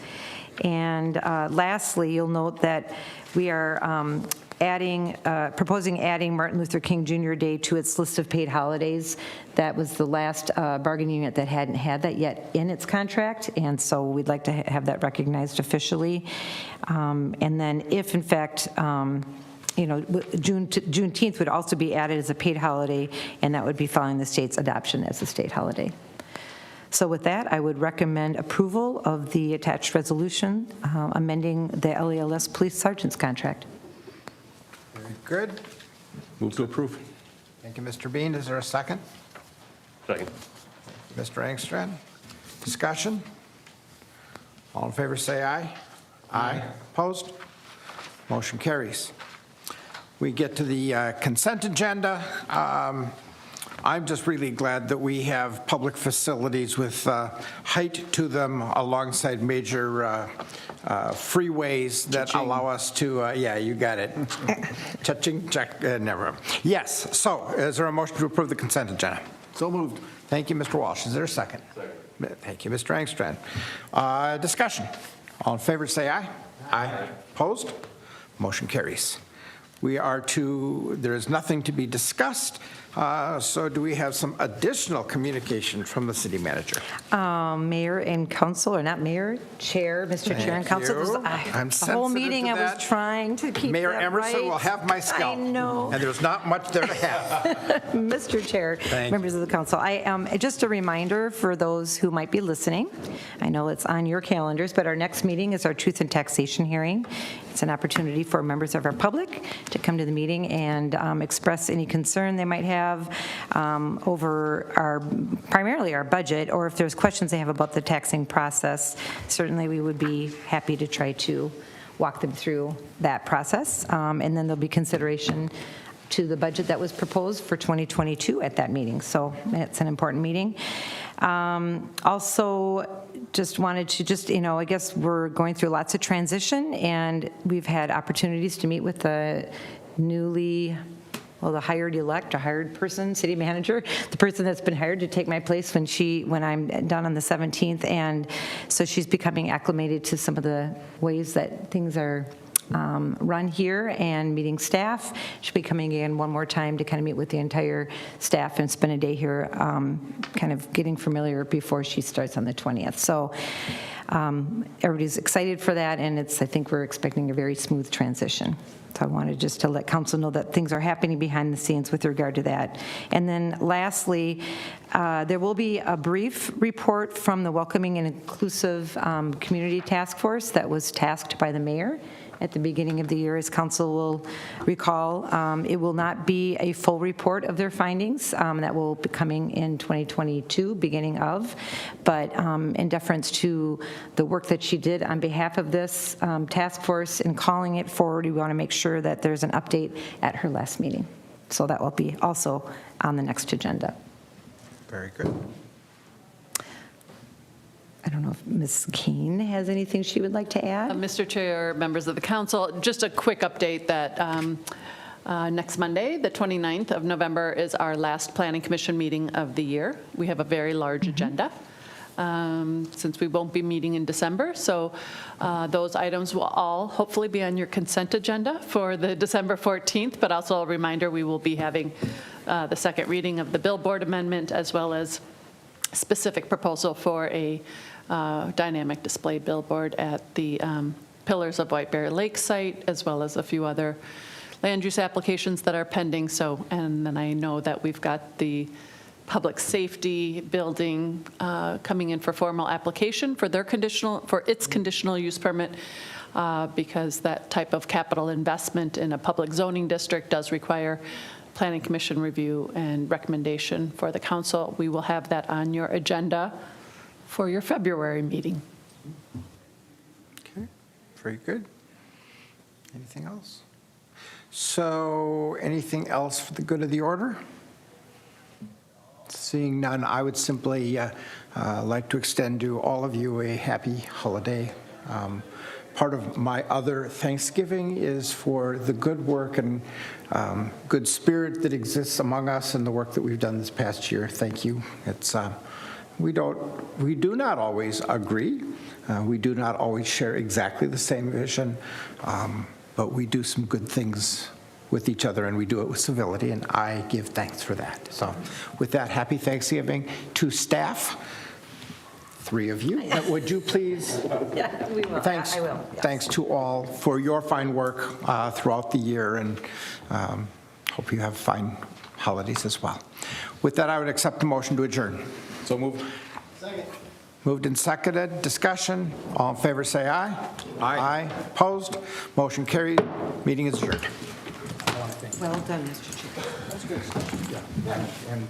And lastly, you'll note that we are proposing adding Martin Luther King Jr. Day to its list of paid holidays. That was the last bargaining unit that hadn't had that yet in its contract, and so we'd like to have that recognized officially. And then if, in fact, Juneteenth would also be added as a paid holiday, and that would be following the state's adoption as a state holiday. So with that, I would recommend approval of the attached resolution amending the LALS Police Sergeant's contract. Very good. Move to approve. Thank you, Mr. Bean. Is there a second? Second. Mr. Engstrand? Discussion? All in favor, say aye. Aye. Opposed? Motion carries. We get to the consent agenda. I'm just really glad that we have public facilities with height to them alongside major freeways that allow us to, yeah, you got it. Cha-ching, check, never. Yes, so is there a motion to approve the consent agenda? So moved. Thank you, Mr. Walsh. Is there a second? Second. Thank you, Mr. Engstrand. Discussion. All in favor, say aye. Aye. Opposed? Motion carries. There is nothing to be discussed. So do we have some additional communication from the city manager? Mayor and council, or not mayor, chair, Mr. Chair and council. I'm The whole sensitive meeting to I was that. trying to keep Mayor that Emerson right. will have my scalp. I know. And there's not much there to have. Mr. Chair, members of the council, just a reminder for those who might be listening. I know it's on your calendars, but our next meeting is our Truth and Taxation hearing. It's an opportunity for members of our public to come to the meeting and express any concern they might have over primarily our budget, or if there's questions they have about the taxing process. Certainly, we would be happy to try to walk them through that process. And then there'll be consideration to the budget that was proposed for 2022 at that meeting. So it's an important meeting. Also, just wanted to I guess we're going through lots of transition, and we've had opportunities to meet with the the hired person, city manager, the person that's been hired to take my place when I'm done on the 17th. And so she's becoming acclimated to some of the ways that things are run here and meeting staff. She'll be coming in one more time to kind of meet with the entire staff and spend a day here kind of getting familiar before she starts on the 20th. So everybody's excited for that, and I think we're expecting a very smooth transition. So I wanted just to let council know that things are happening behind the scenes with regard to that. And then lastly, there will be a brief report from the Welcoming and Inclusive Community Task Force that was tasked by the mayor at the beginning of the year, as council will recall. It will not be a full report of their findings. That will be coming in 2022, beginning of. But in deference to the work that she did on behalf of this task force and calling it forward, we want to make sure that there's an update at her last meeting. So that will be also on the next agenda. Very good. I don't know if Ms. Keene has anything she would like to add? Mr. Chair, members of the council, just a quick update that next Monday, the 29th of November, is our last Planning Commission meeting of the year. We have a very large agenda since we won't be meeting in December. So those items will all hopefully be on your consent agenda for the December 14th, but also a reminder we will be having the second reading of the billboard amendment, as well as specific proposal for a dynamic display billboard at the Pillars of White Bear Lake site, as well as a few other land use applications that are pending. So, and then I know that we've got the public safety building coming in for formal application for its conditional use permit, because that type of capital investment in a public zoning district does require Planning Commission review and recommendation for the council. We will have that on your agenda for your February meeting. Okay, very good. Anything else? So anything else for the good of the order? Seeing none, I would simply like to extend to all of you a happy holiday. Part of my other Thanksgiving is for the good work and good spirit that exists among us and the work that we've done this past year. Thank you. It's we do not always agree. We do not always share exactly the same vision, but we do some good things with each other, and we do it with civility, and I give thanks for that. So with that, happy Thanksgiving to staff. three of you. Would you please? Yeah, we will. Thanks. I will. Yes. Thanks to all for your fine work throughout the year, and hope you have fine holidays as well. With that, I would accept the motion to adjourn. So moved. Moved and seconded. Discussion. All in favor, say aye. Aye. Opposed? Motion carried. Meeting is adjourned. Well done, Mr. Chair. That's good stuff. Yeah. And